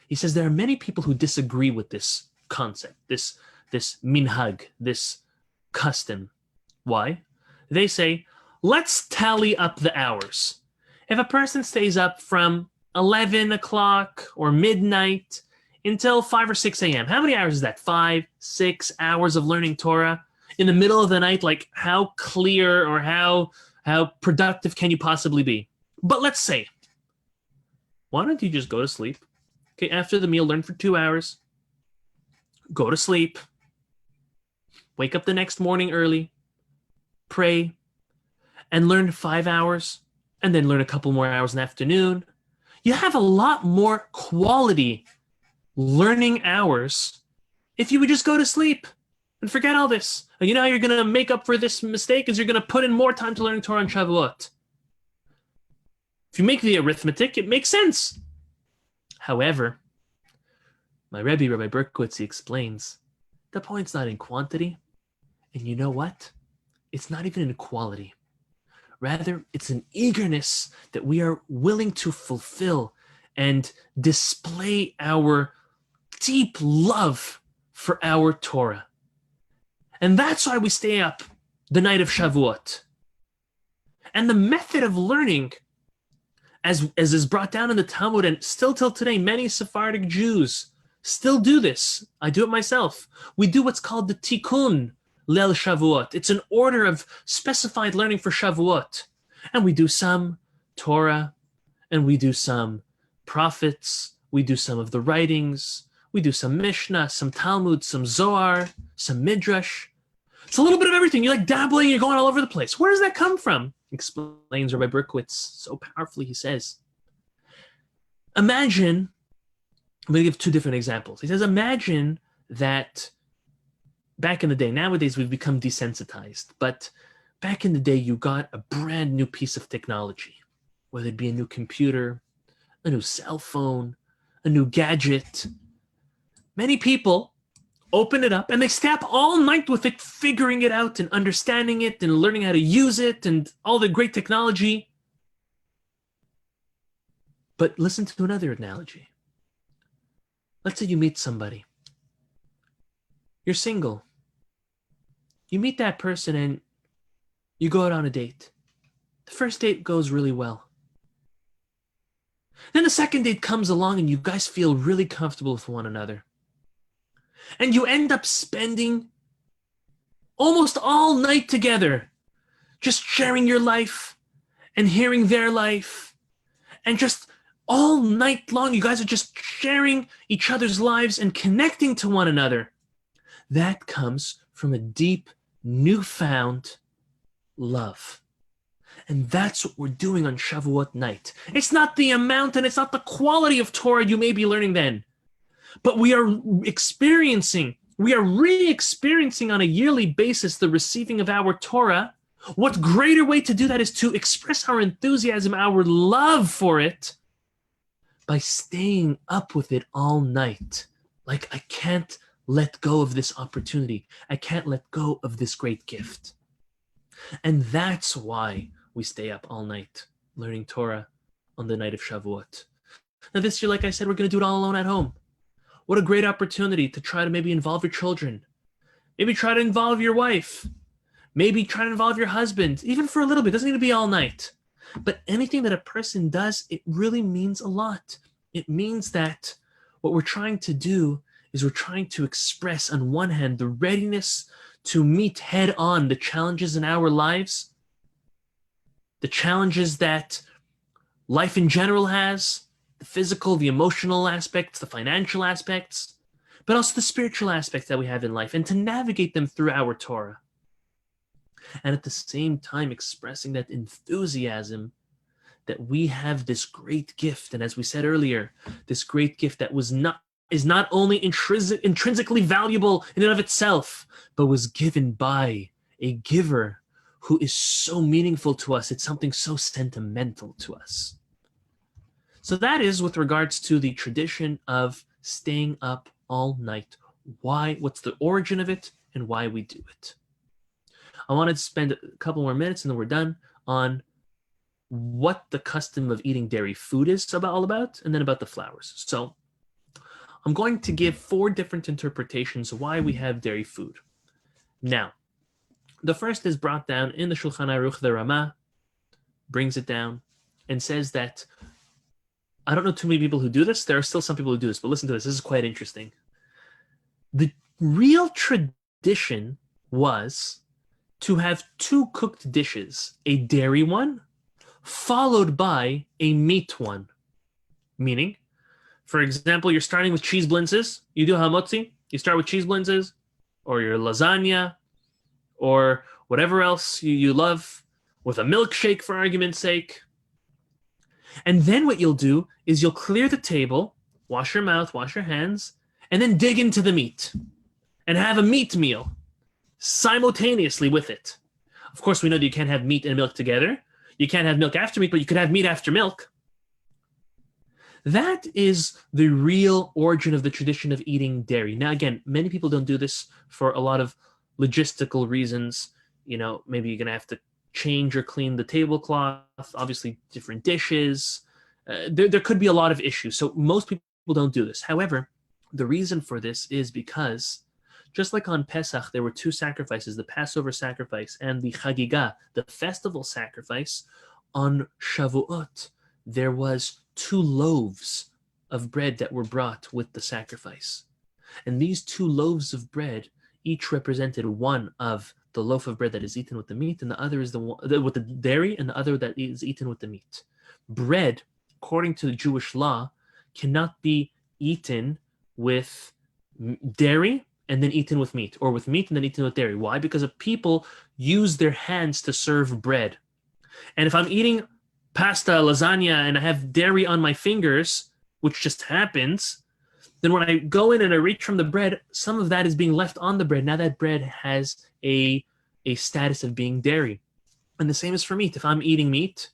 He says there are many people who disagree with this concept, this minhag, this custom. Why? They say, let's tally up the hours. If a person stays up from 11 o'clock or midnight until 5 or 6 a.m., how many hours is that? 5, 6 hours of learning Torah in the middle of the night? Like, how clear or how productive can you possibly be? But let's say, why don't you just go to sleep? Okay, after the meal, learn for 2 hours, go to sleep, wake up the next morning early, pray, and learn 5 hours, and then learn a couple more hours in the afternoon. You have a lot more quality learning hours if you would just go to sleep and forget all this. And you know how you're going to make up for this mistake is you're going to put in more time to learn Torah on Shavuot. If you make the arithmetic, it makes sense. However, my Rebbe, Rabbi Berkowitz, he explains, the point's not in quantity. And you know what? It's not even in quality. Rather, it's an eagerness that we are willing to fulfill and display our deep love for our Torah. And that's why we stay up the night of Shavuot. And the method of learning, as is brought down in the Talmud, and still till today, many Sephardic Jews still do this. I do it myself. We do what's called the Tikkun Leil Shavuot. It's an order of specified learning for Shavuot. And we do some Torah, and we do some prophets, we do some of the writings, we do some Mishnah, some Talmud, some Zohar, some Midrash. It's a little bit of everything. You're like dabbling, you're going all over the place. Where does that come from? Explains Rabbi Berkowitz so powerfully. He says, imagine, I'm going to give 2 different examples. He says, imagine that back in the day, nowadays we've become desensitized, but back in the day you got a brand new piece of technology, whether it be a new computer, a new cell phone, a new gadget. Many people open it up and they stay up all night with it, figuring it out and understanding it and learning how to use it and all the great technology. But listen to another analogy. Let's say you meet somebody. You're single. You meet that person and you go out on a date. The first date goes really well. Then the second date comes along and you guys feel really comfortable with one another. And you end up spending almost all night together, just sharing your life and hearing their life. And just all night long, you guys are just sharing each other's lives and connecting to one another. That comes from a deep, newfound love. And that's what we're doing on Shavuot night. It's not the amount and it's not the quality of Torah you may be learning then, but we are re-experiencing on a yearly basis the receiving of our Torah. What greater way to do that is to express our enthusiasm, our love for it, by staying up with it all night. Like, I can't let go of this opportunity. I can't let go of this great gift. And that's why we stay up all night learning Torah on the night of Shavuot. Now this year, like I said, we're going to do it all alone at home. What a great opportunity to try to maybe involve your children. Maybe try to involve your wife. Maybe try to involve your husband, even for a little bit. It doesn't need to be all night. But anything that a person does, it really means a lot. It means that what we're trying to do is we're trying to express, on one hand, the readiness to meet head on the challenges in our lives, the challenges that life in general has, the physical, the emotional aspects, the financial aspects, but also the spiritual aspects that we have in life, and to navigate them through our Torah. And at the same time, expressing that enthusiasm that we have this great gift. And as we said earlier, this great gift that is not only intrinsically valuable in and of itself, but was given by a giver who is so meaningful to us. It's something so sentimental to us. So that is with regards to the tradition of staying up all night. Why? What's the origin of it and why we do it? I wanted to spend a couple more minutes and then we're done on what the custom of eating dairy food is all about, and then about the flowers. So I'm going to give 4 different interpretations of why we have dairy food. Now, The first is brought down in the Shulchan Aruch. The Rama brings it down and says that, I don't know too many people who do this. There are still some people who do this, but listen to this. This is quite interesting. The real tradition was to have two cooked dishes, a dairy one followed by a meat one. Meaning, for example, you're starting with cheese blintzes. You do hamotzi, you start with cheese blintzes, or your lasagna, or whatever else you love, with a milkshake for argument's sake. And then what you'll do is you'll clear the table, wash your mouth, wash your hands, and then dig into the meat and have a meat meal simultaneously with it. Of course, we know that you can't have meat and milk together. You can't have milk after meat, but you could have meat after milk. That is the real origin of the tradition of eating dairy. Now, again, many people don't do this for a lot of logistical reasons. You know, maybe you're going to have to change or clean the tablecloth, obviously different dishes. There could be a lot of issues. So most people don't do this. However, the reason for this is because just like on Pesach, there were two sacrifices, the Passover sacrifice and the Chagigah, the festival sacrifice. On Shavuot, there was 2 loaves of bread that were brought with the sacrifice. And these 2 loaves of bread each represented one of the loaf of bread that is eaten with the meat, and the other is the one with the dairy, and the other that is eaten with the meat. Bread, according to the Jewish law, cannot be eaten with dairy and then eaten with meat, or with meat and then eaten with dairy. Why? Because people use their hands to serve bread. And if I'm eating pasta, lasagna, and I have dairy on my fingers, which just happens, then when I go in and I reach from the bread, some of that is being left on the bread. Now that bread has a status of being dairy. And the same is for meat. If I'm eating meat,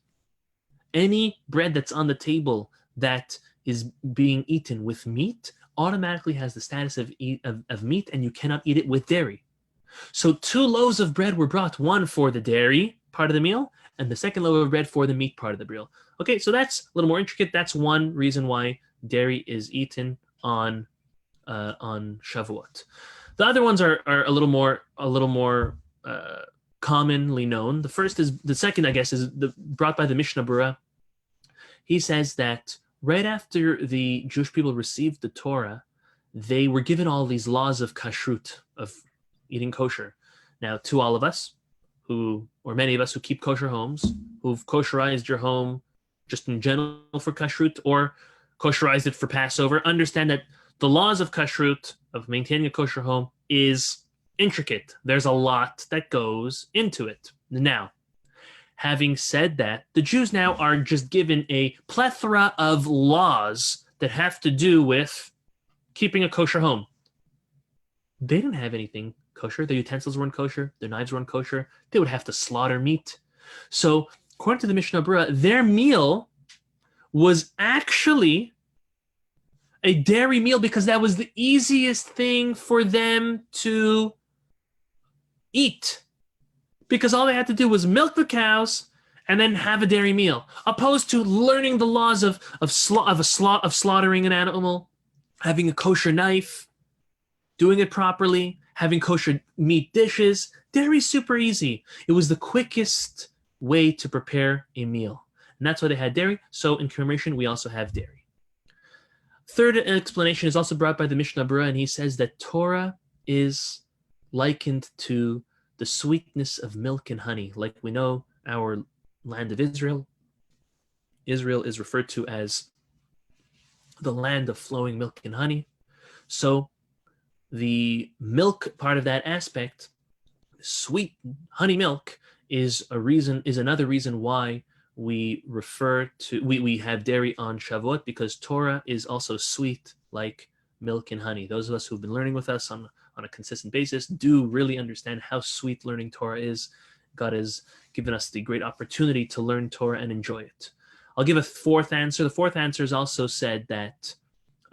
any bread that's on the table that is being eaten with meat automatically has the status of meat, and you cannot eat it with dairy. So 2 loaves of bread were brought, one for the dairy part of the meal, and the second loaf of bread for the meat part of the meal. Okay, so that's a little more intricate. That's one reason why dairy is eaten on Shavuot. The other ones are a little more commonly known. The second, I guess, is brought by the Mishnah Berurah. He says that right after the Jewish people received the Torah, they were given all these laws of kashrut, of eating kosher. Now, to all of us, or many of us who keep kosher homes, who've kosherized your home just in general for kashrut, or kosherized it for Passover, understand that the laws of kashrut, of maintaining a kosher home, is intricate. There's a lot that goes into it. Now, having said that, the Jews now are just given a plethora of laws that have to do with keeping a kosher home. They didn't have anything kosher. Their utensils weren't kosher. Their knives weren't kosher. They would have to slaughter meat. So, according to the Mishnah Berurah, their meal was actually a dairy meal because that was the easiest thing for them to eat. Because all they had to do was milk the cows and then have a dairy meal, opposed to learning the laws of slaughtering an animal, having a kosher knife, doing it properly, having kosher meat dishes. Dairy's super easy. It was the quickest way to prepare a meal. And that's why they had dairy. So in commemoration, we also have dairy. Third explanation is also brought by the Mishnah Berurah, and he says that Torah is likened to the sweetness of milk and honey. Like we know, our land of Israel is referred to as the land of flowing milk and honey. So the milk part of that aspect, sweet honey milk, is another reason why we have dairy on Shavuot, because Torah is also sweet like milk and honey. Those of us who've been learning with us on a consistent basis do really understand how sweet learning Torah is. God has given us the great opportunity to learn Torah and enjoy it. I'll give a fourth answer. The fourth answer is also said that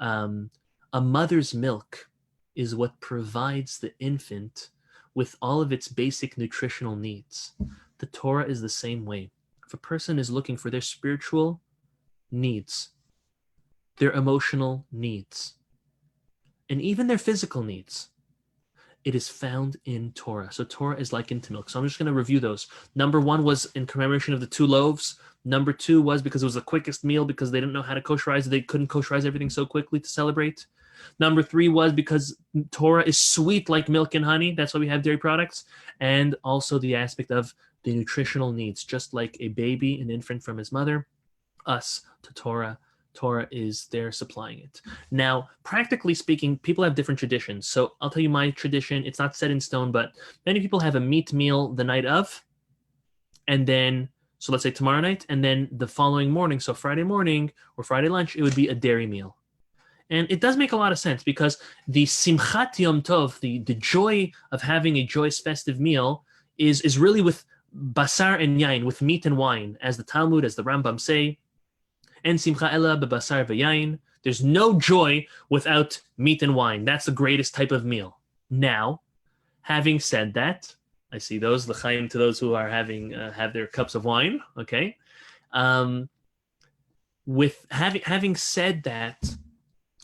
a mother's milk is what provides the infant with all of its basic nutritional needs. The Torah is the same way. If a person is looking for their spiritual needs, their emotional needs, and even their physical needs, It is found in Torah. So Torah is likened to milk. So I'm just going to review those. Number 1 was in commemoration of the 2 loaves. Number 2 was because it was the quickest meal because they didn't know how to kosherize it. They couldn't kosherize everything so quickly to celebrate. Number 3 was because Torah is sweet like milk and honey. That's why we have dairy products. And also the aspect of the nutritional needs, just like a baby, an infant from his mother, us to Torah. Torah is there supplying it. Now, practically speaking, people have different traditions. So I'll tell you my tradition. It's not set in stone, but many people have a meat meal the night of. And then, so let's say tomorrow night, and then the following morning, so Friday morning or Friday lunch, it would be a dairy meal. And it does make a lot of sense because the simchat Yom Tov, the joy of having a joyous festive meal is really with basar and yain, with meat and wine, as the Talmud, as the Rambam say, and simcha ella bebasar v'yain. There's no joy without meat and wine. That's the greatest type of meal. Now, having said that, I see those l'chaim to those who are have their cups of wine. Okay, with having said that,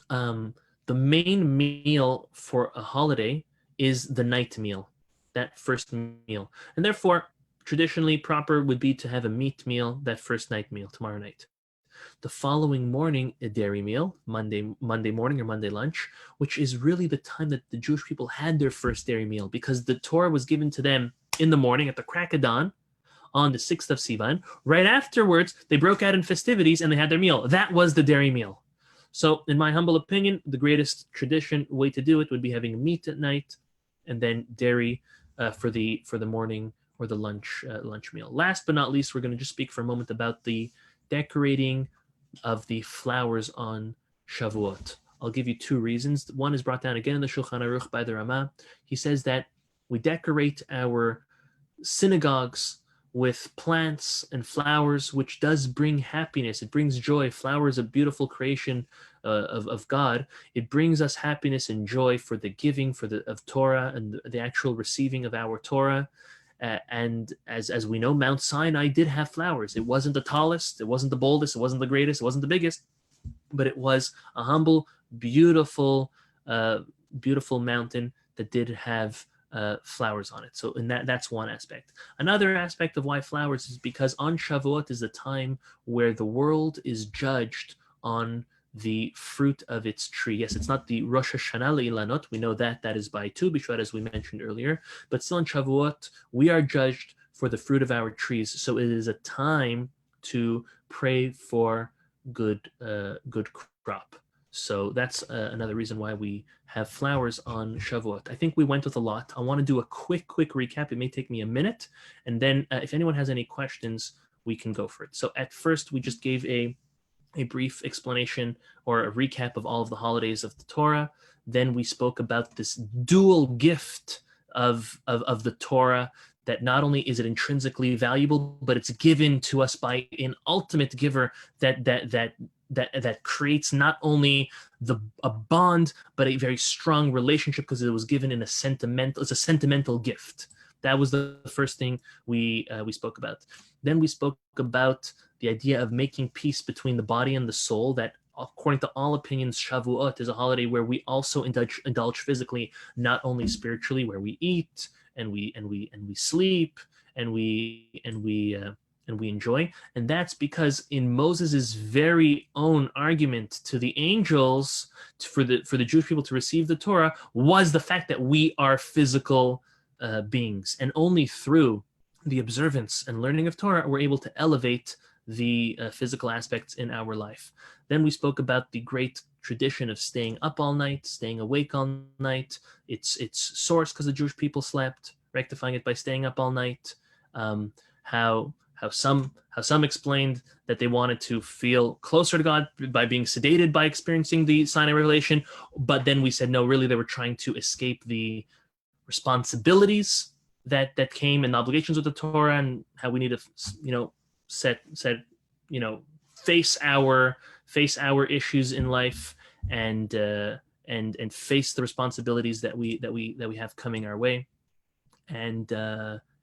the main meal for a holiday is the night meal, that first meal, and therefore traditionally proper would be to have a meat meal that first night meal tomorrow night. The following morning, a dairy meal, Monday morning or Monday lunch, which is really the time that the Jewish people had their first dairy meal because the Torah was given to them in the morning at the crack of dawn on the 6th of Sivan. Right afterwards, they broke out in festivities and they had their meal. That was the dairy meal. So in my humble opinion, the greatest tradition way to do it would be having meat at night and then dairy for the morning or the lunch meal. Last but not least, we're going to just speak for a moment about the decorating of the flowers on Shavuot. I'll give you 2 reasons. One is brought down again in the Shulchan Aruch by the Rama. He says that we decorate our synagogues with plants and flowers, which does bring happiness. It brings joy. Flower is a beautiful creation of God. It brings us happiness and joy for the giving of Torah and the actual receiving of our Torah. And as we know, Mount Sinai did have flowers. It wasn't the tallest, it wasn't the boldest, it wasn't the greatest, it wasn't the biggest, but it was a humble, beautiful mountain that did have flowers on it. So that's one aspect. Another aspect of why flowers is because on Shavuot is the time where the world is judged on the fruit of its tree. Yes, it's not the Rosh Hashanah le'ilanot. We know that is by Tu B'Shvat, as we mentioned earlier. But still in Shavuot, we are judged for the fruit of our trees. So it is a time to pray for good crop. So that's another reason why we have flowers on Shavuot. I think we went with a lot. I want to do a quick recap. It may take me a minute. And then if anyone has any questions, we can go for it. So at first, we just gave a brief explanation or a recap of all of the holidays of the Torah. Then we spoke about this dual gift of the Torah, that not only is it intrinsically valuable, but it's given to us by an ultimate giver that creates not only a bond, but a very strong relationship because it was given in it's a sentimental gift. That was the first thing we spoke about. Then we spoke about the idea of making peace between the body and the soul, that according to all opinions, Shavuot is a holiday where we also indulge physically, not only spiritually, where we eat and we sleep and we enjoy. And that's because in Moses' very own argument to the angels for the Jewish people to receive the Torah was the fact that we are physical beings, and only through the observance and learning of Torah we're able to elevate the physical aspects in our life. Then we spoke about the great tradition of staying up all night, staying awake all night. Its source because the Jewish people slept, rectifying it by staying up all night. How some explained that they wanted to feel closer to God by being sedated by experiencing the Sinai revelation, but then we said no, really they were trying to escape the responsibilities that came and the obligations with the Torah, and how we need to face our issues in life and face the responsibilities that we have coming our way, and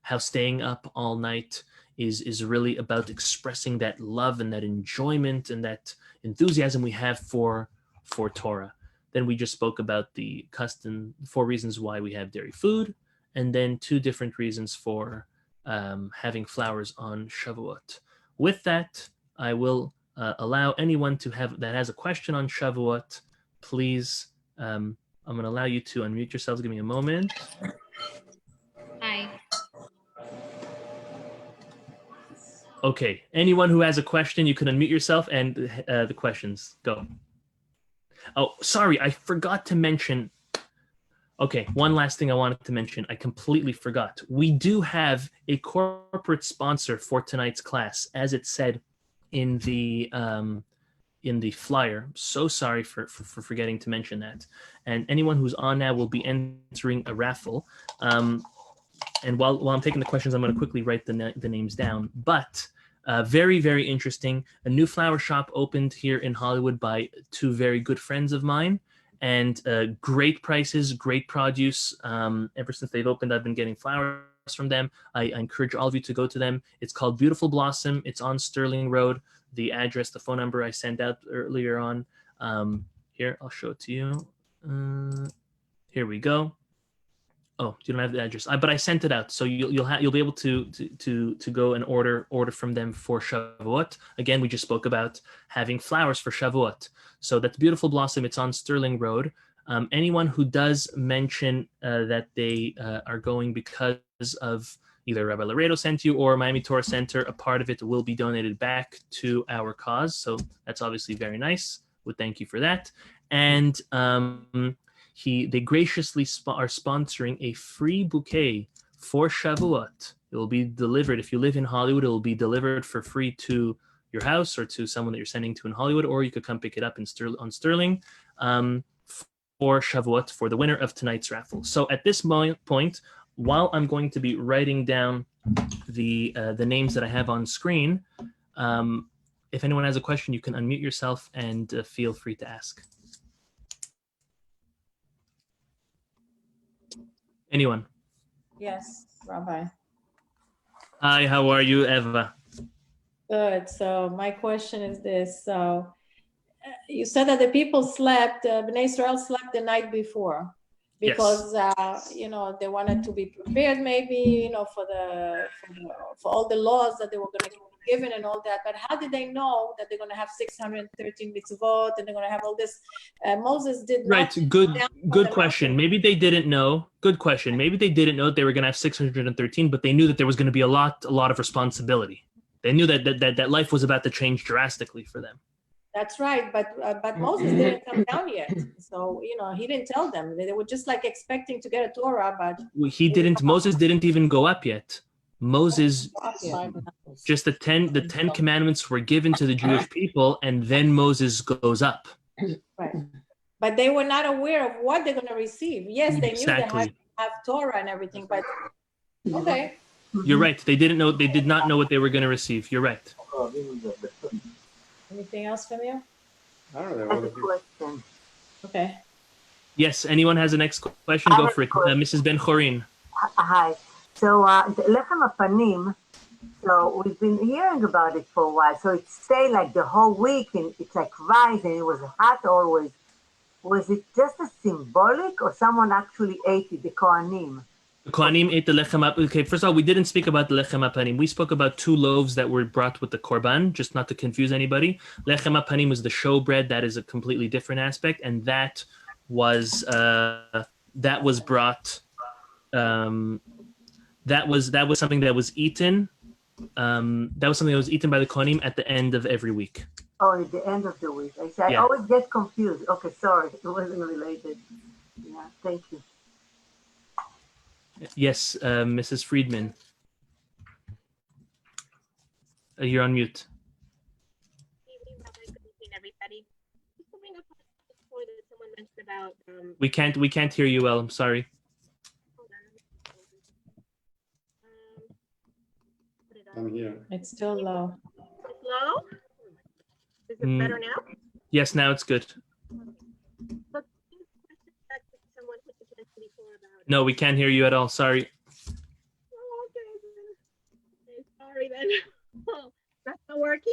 how staying up all night is really about expressing that love and that enjoyment and that enthusiasm we have for Torah. Then we just spoke about the custom, 4 reasons why we have dairy food, and then 2 different reasons for having flowers on Shavuot. With that, I will allow anyone that has a question on Shavuot. Please, I'm going to allow you to unmute yourselves. Give me a moment. Hi. Okay, anyone who has a question, you can unmute yourself and the questions. Go. Oh, sorry, I forgot to mention. Okay, one last thing I wanted to mention. I completely forgot. We do have a corporate sponsor for tonight's class, as it said in the flyer. So sorry for forgetting to mention that. And anyone who's on now will be entering a raffle. And while I'm taking the questions, I'm going to quickly write the names down. But very, very interesting. A new flower shop opened here in Hollywood by 2 very good friends of mine. And great prices, great produce. Ever since they've opened, I've been getting flowers from them. I encourage all of you to go to them. It's called Beautiful Blossom. It's on Sterling Road. The address, the phone number I sent out earlier on. Here, I'll show it to you. Here we go. Oh, you don't have the address, but I sent it out, so you'll be able to go and order from them for Shavuot. Again, we just spoke about having flowers for Shavuot, so that's Beautiful Blossom. It's on Sterling Road. Anyone who does mention that they are going because of either Rabbi Laredo sent you or Miami Torah Center, a part of it will be donated back to our cause. So that's obviously very nice. Would thank you for that. And they graciously are sponsoring a free bouquet for Shavuot. It will be delivered. If you live in Hollywood, it will be delivered for free to your house or to someone that you're sending to in Hollywood, or you could come pick it up on Sterling for Shavuot for the winner of tonight's raffle. So at this point, while I'm going to be writing down the names that I have on screen, if anyone has a question, you can unmute yourself and feel free to ask. Anyone? Yes, Rabbi. Hi, how are you, Eva? Good. So my question is this. So you said that the people slept, Bnei Israel slept the night before because, yes. They wanted to be prepared maybe, for all the laws that they were going to be given and all that. But how did they know that they're going to have 613 mitzvot and they're going to have all this? Moses did not. Right. Good question. Maybe they didn't know. Good question. Maybe they didn't know that they were going to have 613, but they knew that there was going to be a lot of responsibility. They knew that life was about to change drastically for them. That's right, but Moses didn't come down yet, so he didn't tell them. They were just like expecting to get a Torah, but Moses didn't even go up yet. Moses, just the 10 commandments were given to the Jewish people, and then Moses goes up. Right, but they were not aware of what they're going to receive. Yes, they knew they had to have Torah and everything, but okay. You're right. They didn't know. They did not know what they were going to receive. You're right. Anything else from you? I don't know. I have a question. Okay. Yes. Anyone has a next question? Go for it. Mrs. Ben-Chorin. Hi. So the Lechem Apanim, so we've been hearing about it for a while. So it stayed like the whole week, and it's like rice, and it was hot always. Was it just a symbolic, or someone actually ate it, the Kohanim? The Kohanim ate the lechem apanim. Okay, first of all, we didn't speak about the lechem apanim. We spoke about 2 loaves that were brought with the korban, just not to confuse anybody. Lechem apanim was the showbread. That is a completely different aspect, and that was brought. That was something that was eaten. That was something that was eaten by the Kohanim at the end of every week. Oh, at the end of the week. I always get confused. Okay, sorry, it wasn't related. Yeah, thank you. Yes, Mrs. Friedman. You're on mute. Good evening, everybody. Just to bring up before that someone mentioned about. We can't hear you well. I'm sorry. Hold on. I'm here. It's still low. It's low? Is it better now? Yes, now it's good. But back to someone who mentioned before about. No, we can't hear you at all. Sorry. Oh, okay. Sorry then. Oh, that's not working?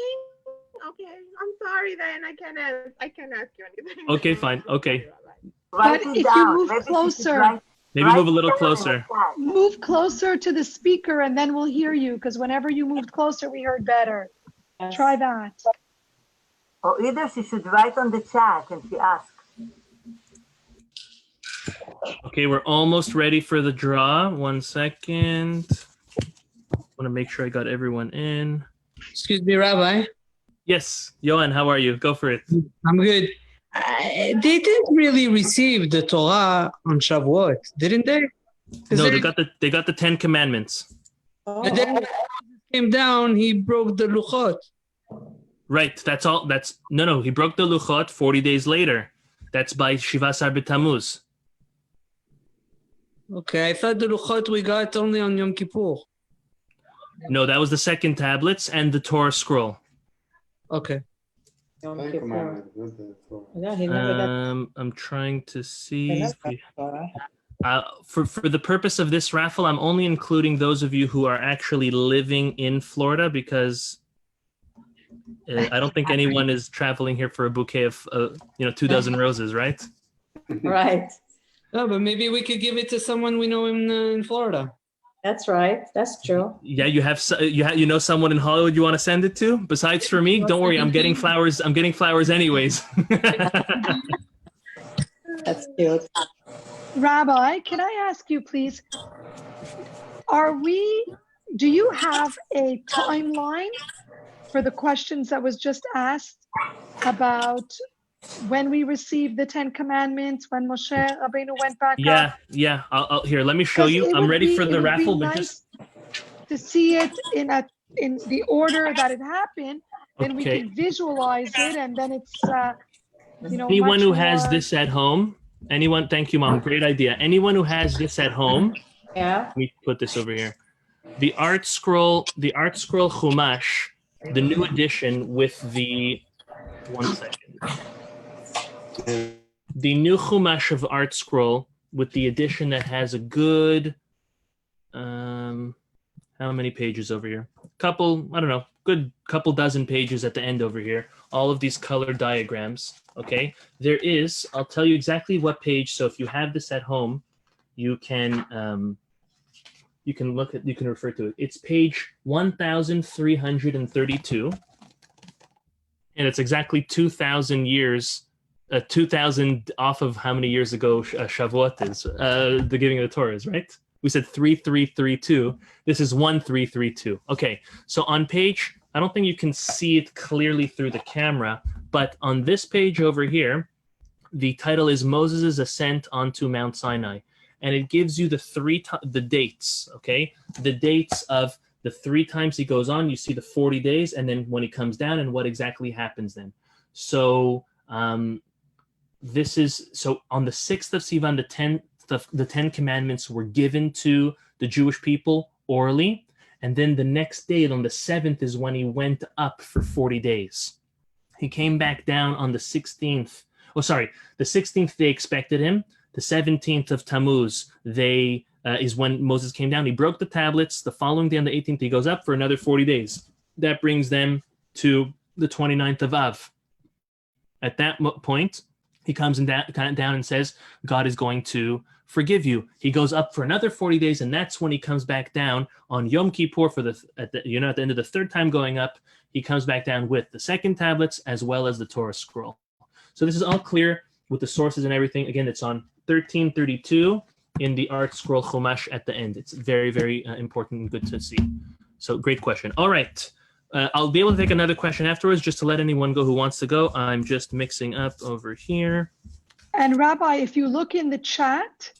Okay. I'm sorry then. I can't ask you anything. Okay, fine. Okay. Write But it if down. you move Maybe she should closer, Maybe write move a it little down in the closer. chat. move closer to the speaker and then we'll hear you, because whenever you moved closer, we heard better. Yes. Try that. Or either she should write on the chat and she asks. Okay, we're almost ready for the draw. 1 second. Want to make sure I got everyone in. Excuse me, Rabbi. Yes, Johan, how are you? Go for it. I'm good. They didn't really receive the Torah on Shavuot, didn't they? No, they got the 10 Commandments. Oh, And then when Moses came down, he broke the Luchot. Right, that's all. No. He broke the Luchot 40 days later. That's by Shivasar B'Tammuz. Okay, I thought the Luchot we got only on Yom Kippur. No, that was the second tablets and the Torah scroll. Okay. Yom Ten Kippur. Commandments, not the Torah. Yeah, he never got I'm trying to he see. never got Torah. For the purpose of this raffle, I'm only including those of you who are actually living in Florida because I don't think anyone is traveling here for a bouquet of 24 roses, right? Right. No, but maybe we could give it to someone we know in Florida. That's right. That's true. Yeah, you know someone in Hollywood you want to send it to besides for me. Don't worry, I'm getting flowers. I'm getting flowers anyways. That's cute. Rabbi, can I ask you, please, do you have a timeline for the questions that was just asked about when we received the 10 Commandments, when Moshe Rabbeinu went back up? Yeah. I'll here. Let me show 'Cause you. it I'm would ready be- for it the would be raffle, but nice just to see it in the order that it happened, then we Okay. can visualize it, and then it's anyone much who has more- this at home. Anyone? Thank you, Mom. Great idea. Anyone who has this at home. Yeah. Let me put this over here. The Art Scroll Chumash, the new edition with the 1 second. The new Chumash of Art Scroll with the edition that has a good how many pages over here? Good couple dozen pages at the end over here. All of these color diagrams. Okay, I'll tell you exactly what page. So if you have this at home, you can refer to it. It's page 1332, and it's exactly 2,000 years. 2,000 off of how many years ago Shavuot is, the giving of the Torah is, right? We said 3332. This is 1332. Okay, so on page, I don't think you can see it clearly through the camera, but on this page over here, the title is Moses' Ascent onto Mount Sinai, and it gives you the dates. Okay, the dates of the 3 times he goes on. You see the 40 days, and then when he comes down, and what exactly happens then. So this is on the 6th of Sivan, the 10 Commandments were given to the Jewish people orally, and then the next day, on the 7th, is when he went up for 40 days. He came back down on the 16th. The 16th they expected him. The 17th of Tammuz, is when Moses came down. He broke the tablets. The following day, on the 18th, he goes up for another 40 days. That brings them to the 29th of Av. At that point, he comes down and says, God is going to forgive you. He goes up for another 40 days, and that's when he comes back down on Yom Kippur at the end of the 3rd time going up. He comes back down with the 2nd tablets as well as the Torah scroll. So this is all clear with the sources and everything. Again, it's on 1332 in the Art Scroll Chumash at the end. It's very, very important and good to see. So great question. All right. I'll be able to take another question afterwards just to let anyone go who wants to go. I'm just mixing up over here. And Rabbi, if you look in the chat,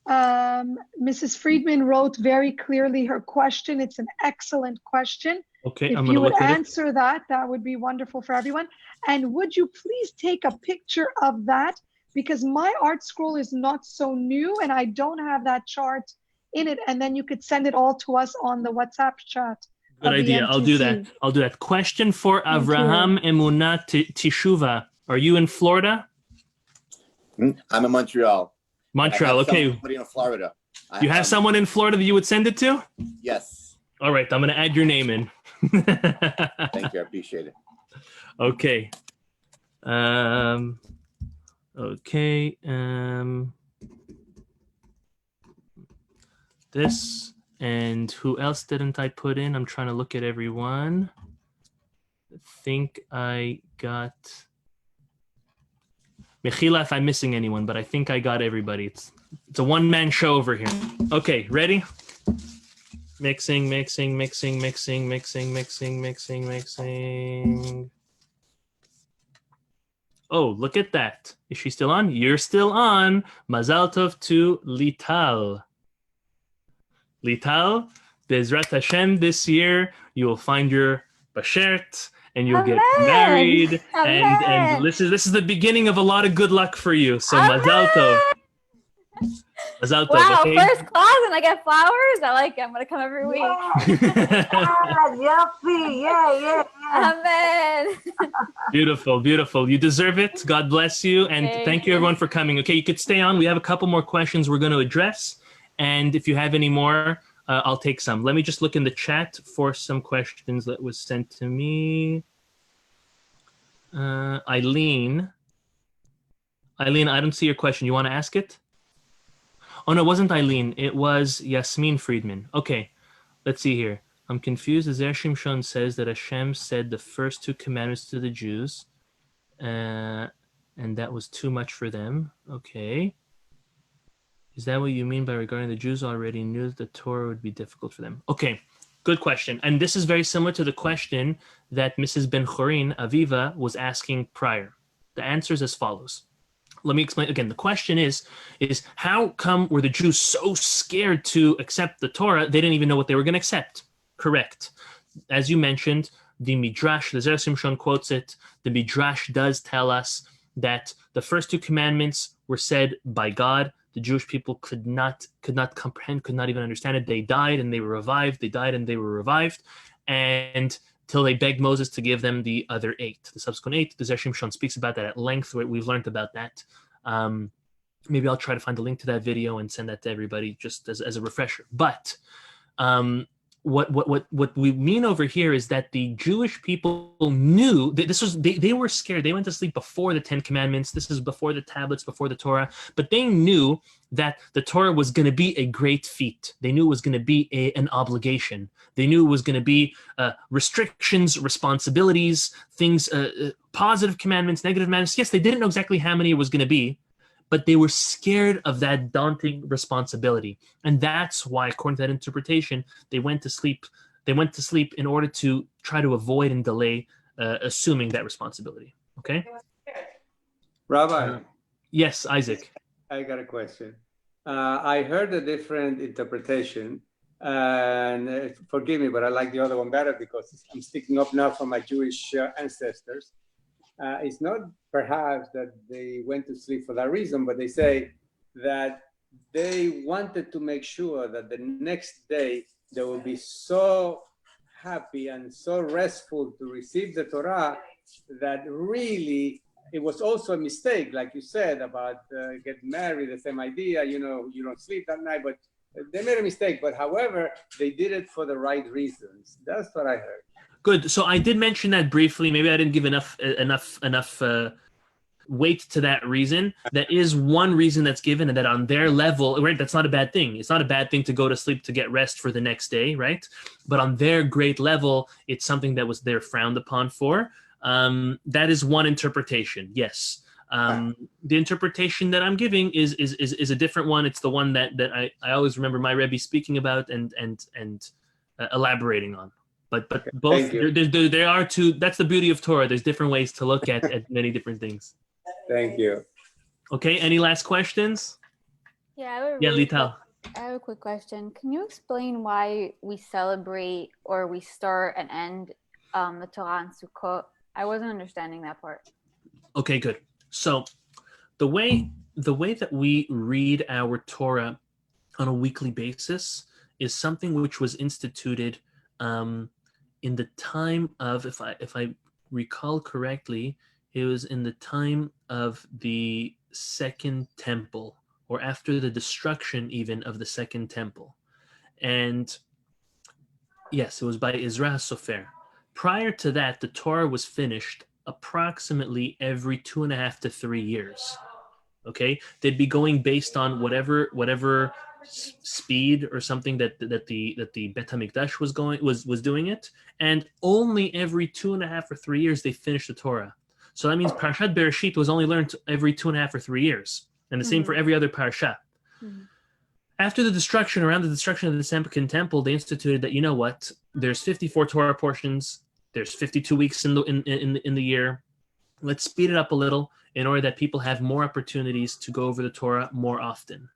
Mrs. Friedman wrote very clearly her question. It's an excellent question. Okay, If I'm you going to would look at it. answer that, that would be wonderful for everyone. And would you please take a picture of that? Because my art scroll is not so new and I don't have that chart in it. And then you could send it all to us on the WhatsApp chat. Good idea. I'll do that. Question for Avraham Emunah Tishuva. Are you in Florida? I'm in Montreal. Montreal, okay. Somebody in Florida. You have someone in Florida that you would send it to? Yes. All right, I'm going to add your name in. Thank you. I appreciate it. Okay. Okay. This and who else didn't I put in? I'm trying to look at everyone. I think I got Mechila if I'm missing anyone, but I think I got everybody. It's a one-man show over here. Okay, ready? Mixing. Oh, look at that. Is she still on? You're still on. Mazal tov to Lital. Lital, Bezrat Hashem, this year you will find your bashert and you'll get married. And this is the beginning of a lot of good luck for you. So Mazal tov. Mazal tov. Wow, Okay? first class and I get flowers? I like it. I'm going to come every week. Yuppie. Yeah. Amen. Beautiful. You deserve it. God bless you. And thank you everyone for coming. Okay, you could stay on. We have a couple more questions we're going to address. And if you have any more, I'll take some. Let me just look in the chat for some questions that was sent to me. Eileen, I don't see your question. You want to ask it? Oh, no, it wasn't Eileen. It was Yasmin Friedman. Okay, let's see here. I'm confused. Ezer Shimshon says that Hashem said the first 2 commandments to the Jews, and that was too much for them. Okay. Is that what you mean by regarding the Jews already knew that the Torah would be difficult for them? Okay, good question. And this is very similar to the question that Mrs. Ben-Chorin, Aviva, was asking prior. The answer is as follows. Let me explain again. The question is how come were the Jews so scared to accept the Torah, they didn't even know what they were going to accept? Correct. As you mentioned, the Midrash, the Zer Simshon quotes it, the Midrash does tell us that the first 2 commandments were said by God. The Jewish people could not comprehend, could not even understand it. They died and they were revived. They died and they were revived. And till they begged Moses to give them the other 8, the subsequent 8. The Zer Shimshon speaks about that at length. We've learned about that. Maybe I'll try to find a link to that video and send that to everybody just as a refresher. But what we mean over here is that the Jewish people knew that they were scared. They went to sleep before the 10 Commandments. This is before the tablets, before the Torah. But they knew that the Torah was going to be a great feat. They knew it was going to be an obligation. They knew it was going to be restrictions, responsibilities, things, positive commandments, negative commandments. Yes, they didn't know exactly how many it was going to be, but they were scared of that daunting responsibility. And that's why, according to that interpretation, they went to sleep. They went to sleep in order to try to avoid and delay assuming that responsibility. Okay? Rabbi, Yes, Isaac. I got a question. I heard a different interpretation, and forgive me, but I like the other one better because I'm sticking up now for my Jewish ancestors. It's not perhaps that they went to sleep for that reason, but they say that they wanted to make sure that the next day they will be so happy and so restful to receive the Torah that really it was also a mistake, like you said, about getting married, the same idea, you don't sleep that night, but they made a mistake. But however, they did it for the right reasons. That's what I heard. Good. So I did mention that briefly. Maybe I didn't give enough weight to that reason. That is one reason that's given, and that on their level, right, that's not a bad thing. It's not a bad thing to go to sleep to get rest for the next day, right? But on their great level, it's something that was they're frowned upon for. That is one interpretation. Yes. The interpretation that I'm giving is a different one. It's the one that I always remember my Rebbe speaking about and elaborating on. But both there are two. That's the beauty of Torah. There's different ways to look at many different things. Thank you. Okay. Any last questions? Yeah, Lital. I have a quick question. Can you explain why we celebrate or we start and end the Torah and Sukkot? I wasn't understanding that part. Okay, good. So the way that we read our Torah on a weekly basis is something which was instituted in the time of, if I recall correctly, it was in the time of the Second Temple, or after the destruction even of the Second Temple. And yes, it was by Ezra HaSofer. Prior to that, the Torah was finished approximately every 2.5 to 3 years. Okay, they'd be going based on whatever speed or something that the Bet Hamikdash was doing it, and only every 2.5 or 3 years they finished the Torah. So that means Parashat Bereshit was only learned every 2.5 or 3 years, and the same for every other parasha. After around the destruction of the Second Temple, they instituted that, you know what? There's 54 Torah portions. There's 52 weeks in the year. Let's speed it up a little in order that people have more opportunities to go over the Torah more often.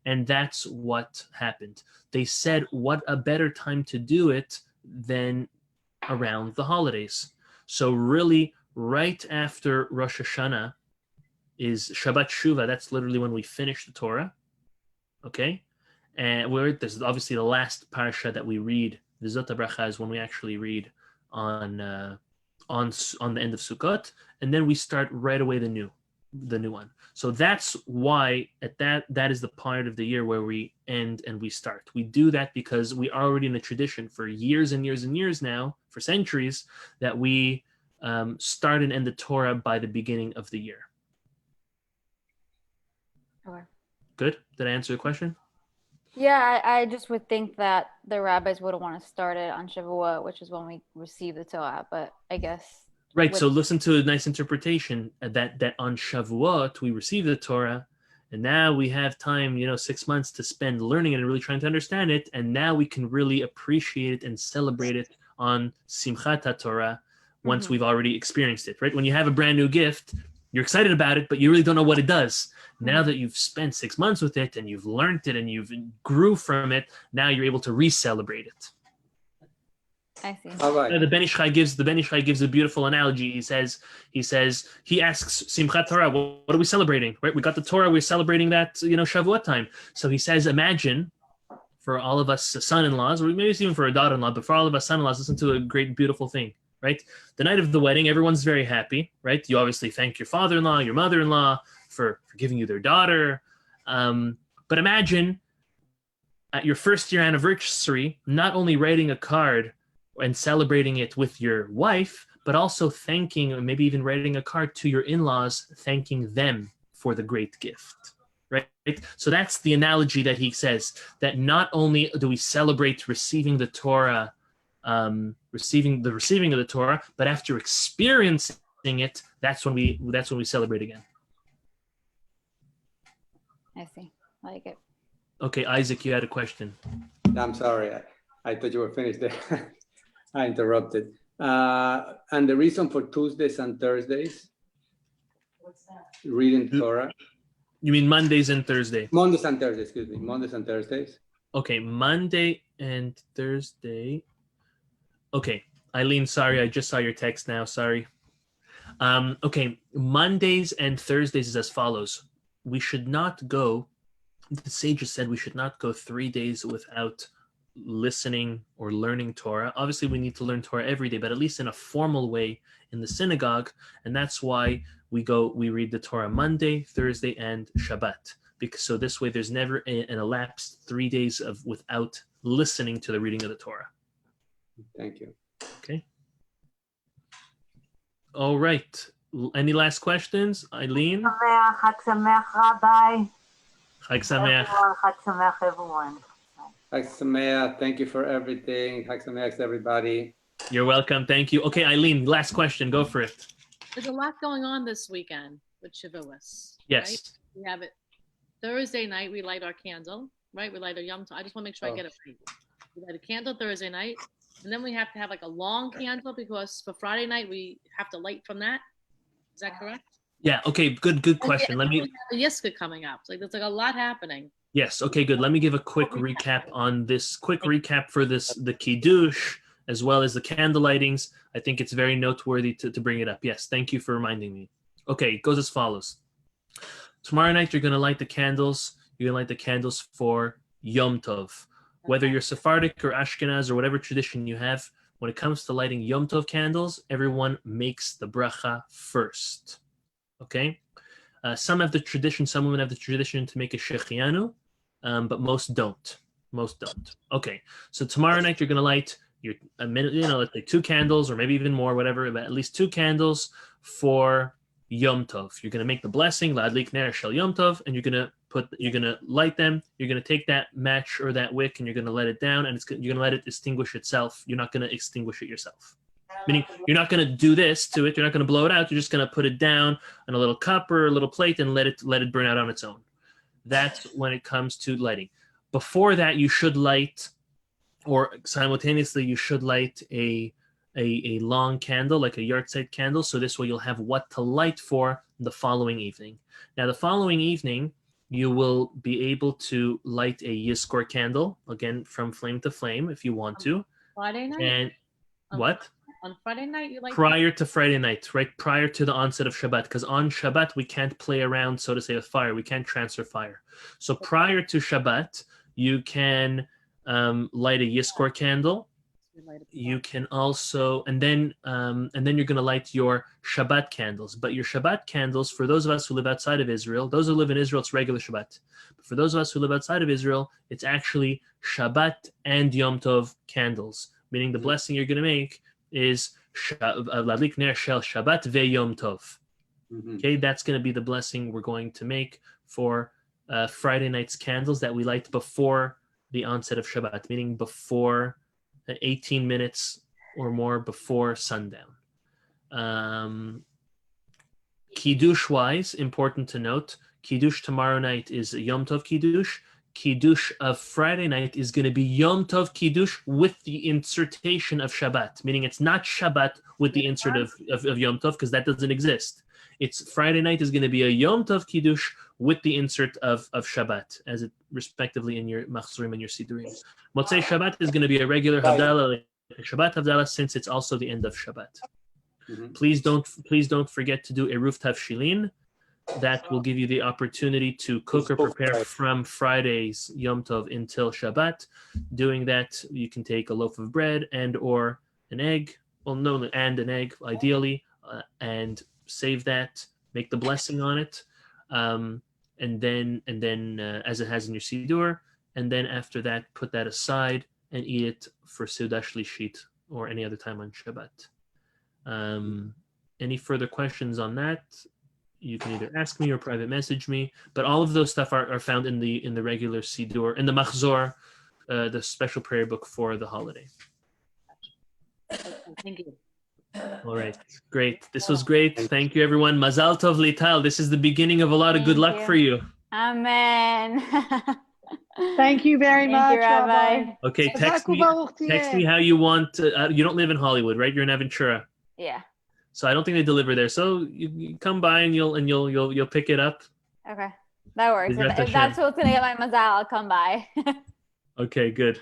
And that's what happened. They said, what a better time to do it than around the holidays. So really, right after Rosh Hashanah is Shabbat Shuvah. That's literally when we finish the Torah. Okay? And this is obviously the last parasha that we read. The Zot HaBracha is when we actually read on the end of Sukkot, and then we start right away the new one. So that's why that is the part of the year where we end and we start. We do that because we are already in a tradition for years and years and years now, for centuries, that we start and end the Torah by the beginning of the year. Okay. Good? Did I answer the question? Yeah, I just would think that the rabbis would want to start it on Shavuot, which is when we receive the Torah, but I guess... Right, so listen to a nice interpretation that on Shavuot we receive the Torah, and now we have time, 6 months to spend learning it and really trying to understand it, and now we can really appreciate it and celebrate it on Simchat HaTorah once we've already experienced it, right? When you have a brand new gift, you're excited about it, but you really don't know what it does. Now that you've spent 6 months with it and you've learned it and you've grew from it, now you're able to re-celebrate it. I see. All right. The Ben Ish Chai gives a beautiful analogy. He asks Simchat Torah, what are we celebrating? Right? We got the Torah, we're celebrating that, Shavuot time. So he says, imagine for all of us son-in-laws, or maybe it's even for a daughter-in-law, but for all of us son-in-laws, listen to a great, beautiful thing, right? The night of the wedding, everyone's very happy, right? You obviously thank your father-in-law, your mother-in-law for giving you their daughter. But imagine at your first year anniversary, not only writing a card and celebrating it with your wife, but also thanking, or maybe even writing a card to your in-laws, thanking them for the great gift, right? So that's the analogy that he says, that not only do we celebrate receiving the Torah, receiving of the Torah, but after experiencing it, that's when we celebrate again. I see. I like it. Okay, Isaac, you had a question. I'm sorry. I thought you were finished there. I interrupted. And the reason for Tuesdays and Thursdays? What's that? Reading Torah. You mean Mondays and Thursday? Mondays and Thursdays, excuse me. Mondays and Thursdays. Okay, Monday and Thursday. Okay, Eileen, sorry, I just saw your text now, sorry. Okay, Mondays and Thursdays is as follows. We should not go, the sages said we should not go 3 days without listening or learning Torah. Obviously, we need to learn Torah every day, but at least in a formal way in the synagogue, and that's why we read the Torah Monday, Thursday, and Shabbat. So this way there's never an elapsed 3 days without listening to the reading of the Torah. Thank you. Okay. All right. Any last questions? Eileen? Chag Sameach, Rabbi. Chag Sameach. Chag Sameach, everyone. Chag Sameach, thank you for everything. Chag Sameach to everybody. You're welcome. Thank you. Okay, Eileen, last question. Go for it. There's a lot going on this weekend with Shavuot. Yes. Right? We have it Thursday night. We light our candle, right? We light our Yom Tov. I just want to make sure I get it right. We light a candle Thursday night, and then we have to have like a long candle because for Friday night we have to light from that. Is that correct? Yeah. Okay. Good question. Let me. The Yiska coming up. Like there's like a lot happening. Yes. Okay. Good. Let me give a quick recap on this. Quick recap for the kiddush as well as the candle lightings. I think it's very noteworthy to bring it up. Yes. Thank you for reminding me. Okay. It goes as follows. Tomorrow night you're going to light the candles. You're going to light the candles for Yom Tov. Whether you're Sephardic or Ashkenaz or whatever tradition you have, when it comes to lighting Yom Tov candles, everyone makes the bracha first. Okay? Some have the tradition, some women have the tradition to make a shechianu, but most don't. Most don't. Okay. So tomorrow night you're going to light let's say 2 candles or maybe even more, whatever, but at least 2 candles for Yom Tov. You're going to make the blessing, Ladlik Ner Shel Yom Tov, and you're going to light them. You're going to take that match or that wick and you're going to let it down, and you're going to let it extinguish itself. You're not going to extinguish it yourself. Meaning you're not going to do this to it. You're not going to blow it out. You're just going to put it down on a little cup or a little plate and let it burn out on its own. That's when it comes to lighting. Before that, you should light, or simultaneously, you should light a long candle, like a yahrzeit candle. So this way you'll have what to light for the following evening. Now, the following evening, you will be able to light a Yizkor candle, again, from flame to flame, if you want to. Friday night? And what? On Friday night, you like prior to Friday night, right? Prior to the onset of Shabbat, because on Shabbat we can't play around, so to say, with fire. We can't transfer fire. So prior to Shabbat, you can light a Yizkor candle. You can also, and then you're going to light your Shabbat candles. But your Shabbat candles, for those of us who live outside of Israel, those who live in Israel, it's regular Shabbat. But for those of us who live outside of Israel, it's actually Shabbat and Yom Tov candles. Meaning the blessing you're going to make is Ladlik Ner Shel Shabbat ve Yom Tov. Okay, that's going to be the blessing we're going to make for Friday night's candles that we light before the onset of Shabbat, meaning before 18 minutes or more before sundown. Kiddush-wise, important to note, Kiddush tomorrow night is Yom Tov Kiddush. Kiddush of Friday night is going to be Yom Tov Kiddush with the insertion of Shabbat, meaning it's not Shabbat with the insert of Yom Tov, because that doesn't exist. It's Friday night is going to be a Yom Tov Kiddush with the insert of Shabbat, as it respectively in your Machzorim and your Sidurim. Motzei Shabbat is going to be a regular Havdalah, like Shabbat Havdalah, since it's also the end of Shabbat. Please don't forget to do Eruv Tavshilin. That will give you the opportunity to cook or prepare from Friday's Yom Tov until Shabbat. Doing that, you can take a loaf of bread and or an egg. Well, no, and an egg, ideally, and save that. Make the blessing on it, and then as it has in your Siddur, and then after that, put that aside and eat it for Seudah Shlishit or any other time on Shabbat. Any further questions on that? You can either ask me or private message me, but all of those stuff are found in the regular Siddur, in the Machzor, the special prayer book for the holiday. Thank you. All right, great. This was great. Thank you, everyone. Mazal Tov Lital. This is the beginning of a lot of good luck for you. Amen. Thank you very much, you, Rabbi. Okay, text me how you want. You don't live in Hollywood, right? You're in Aventura. Yeah. So I don't think they deliver there. So you come by and you'll pick it up. Okay, that works. If that's what's gonna get my mazal, I'll come by. Okay, good.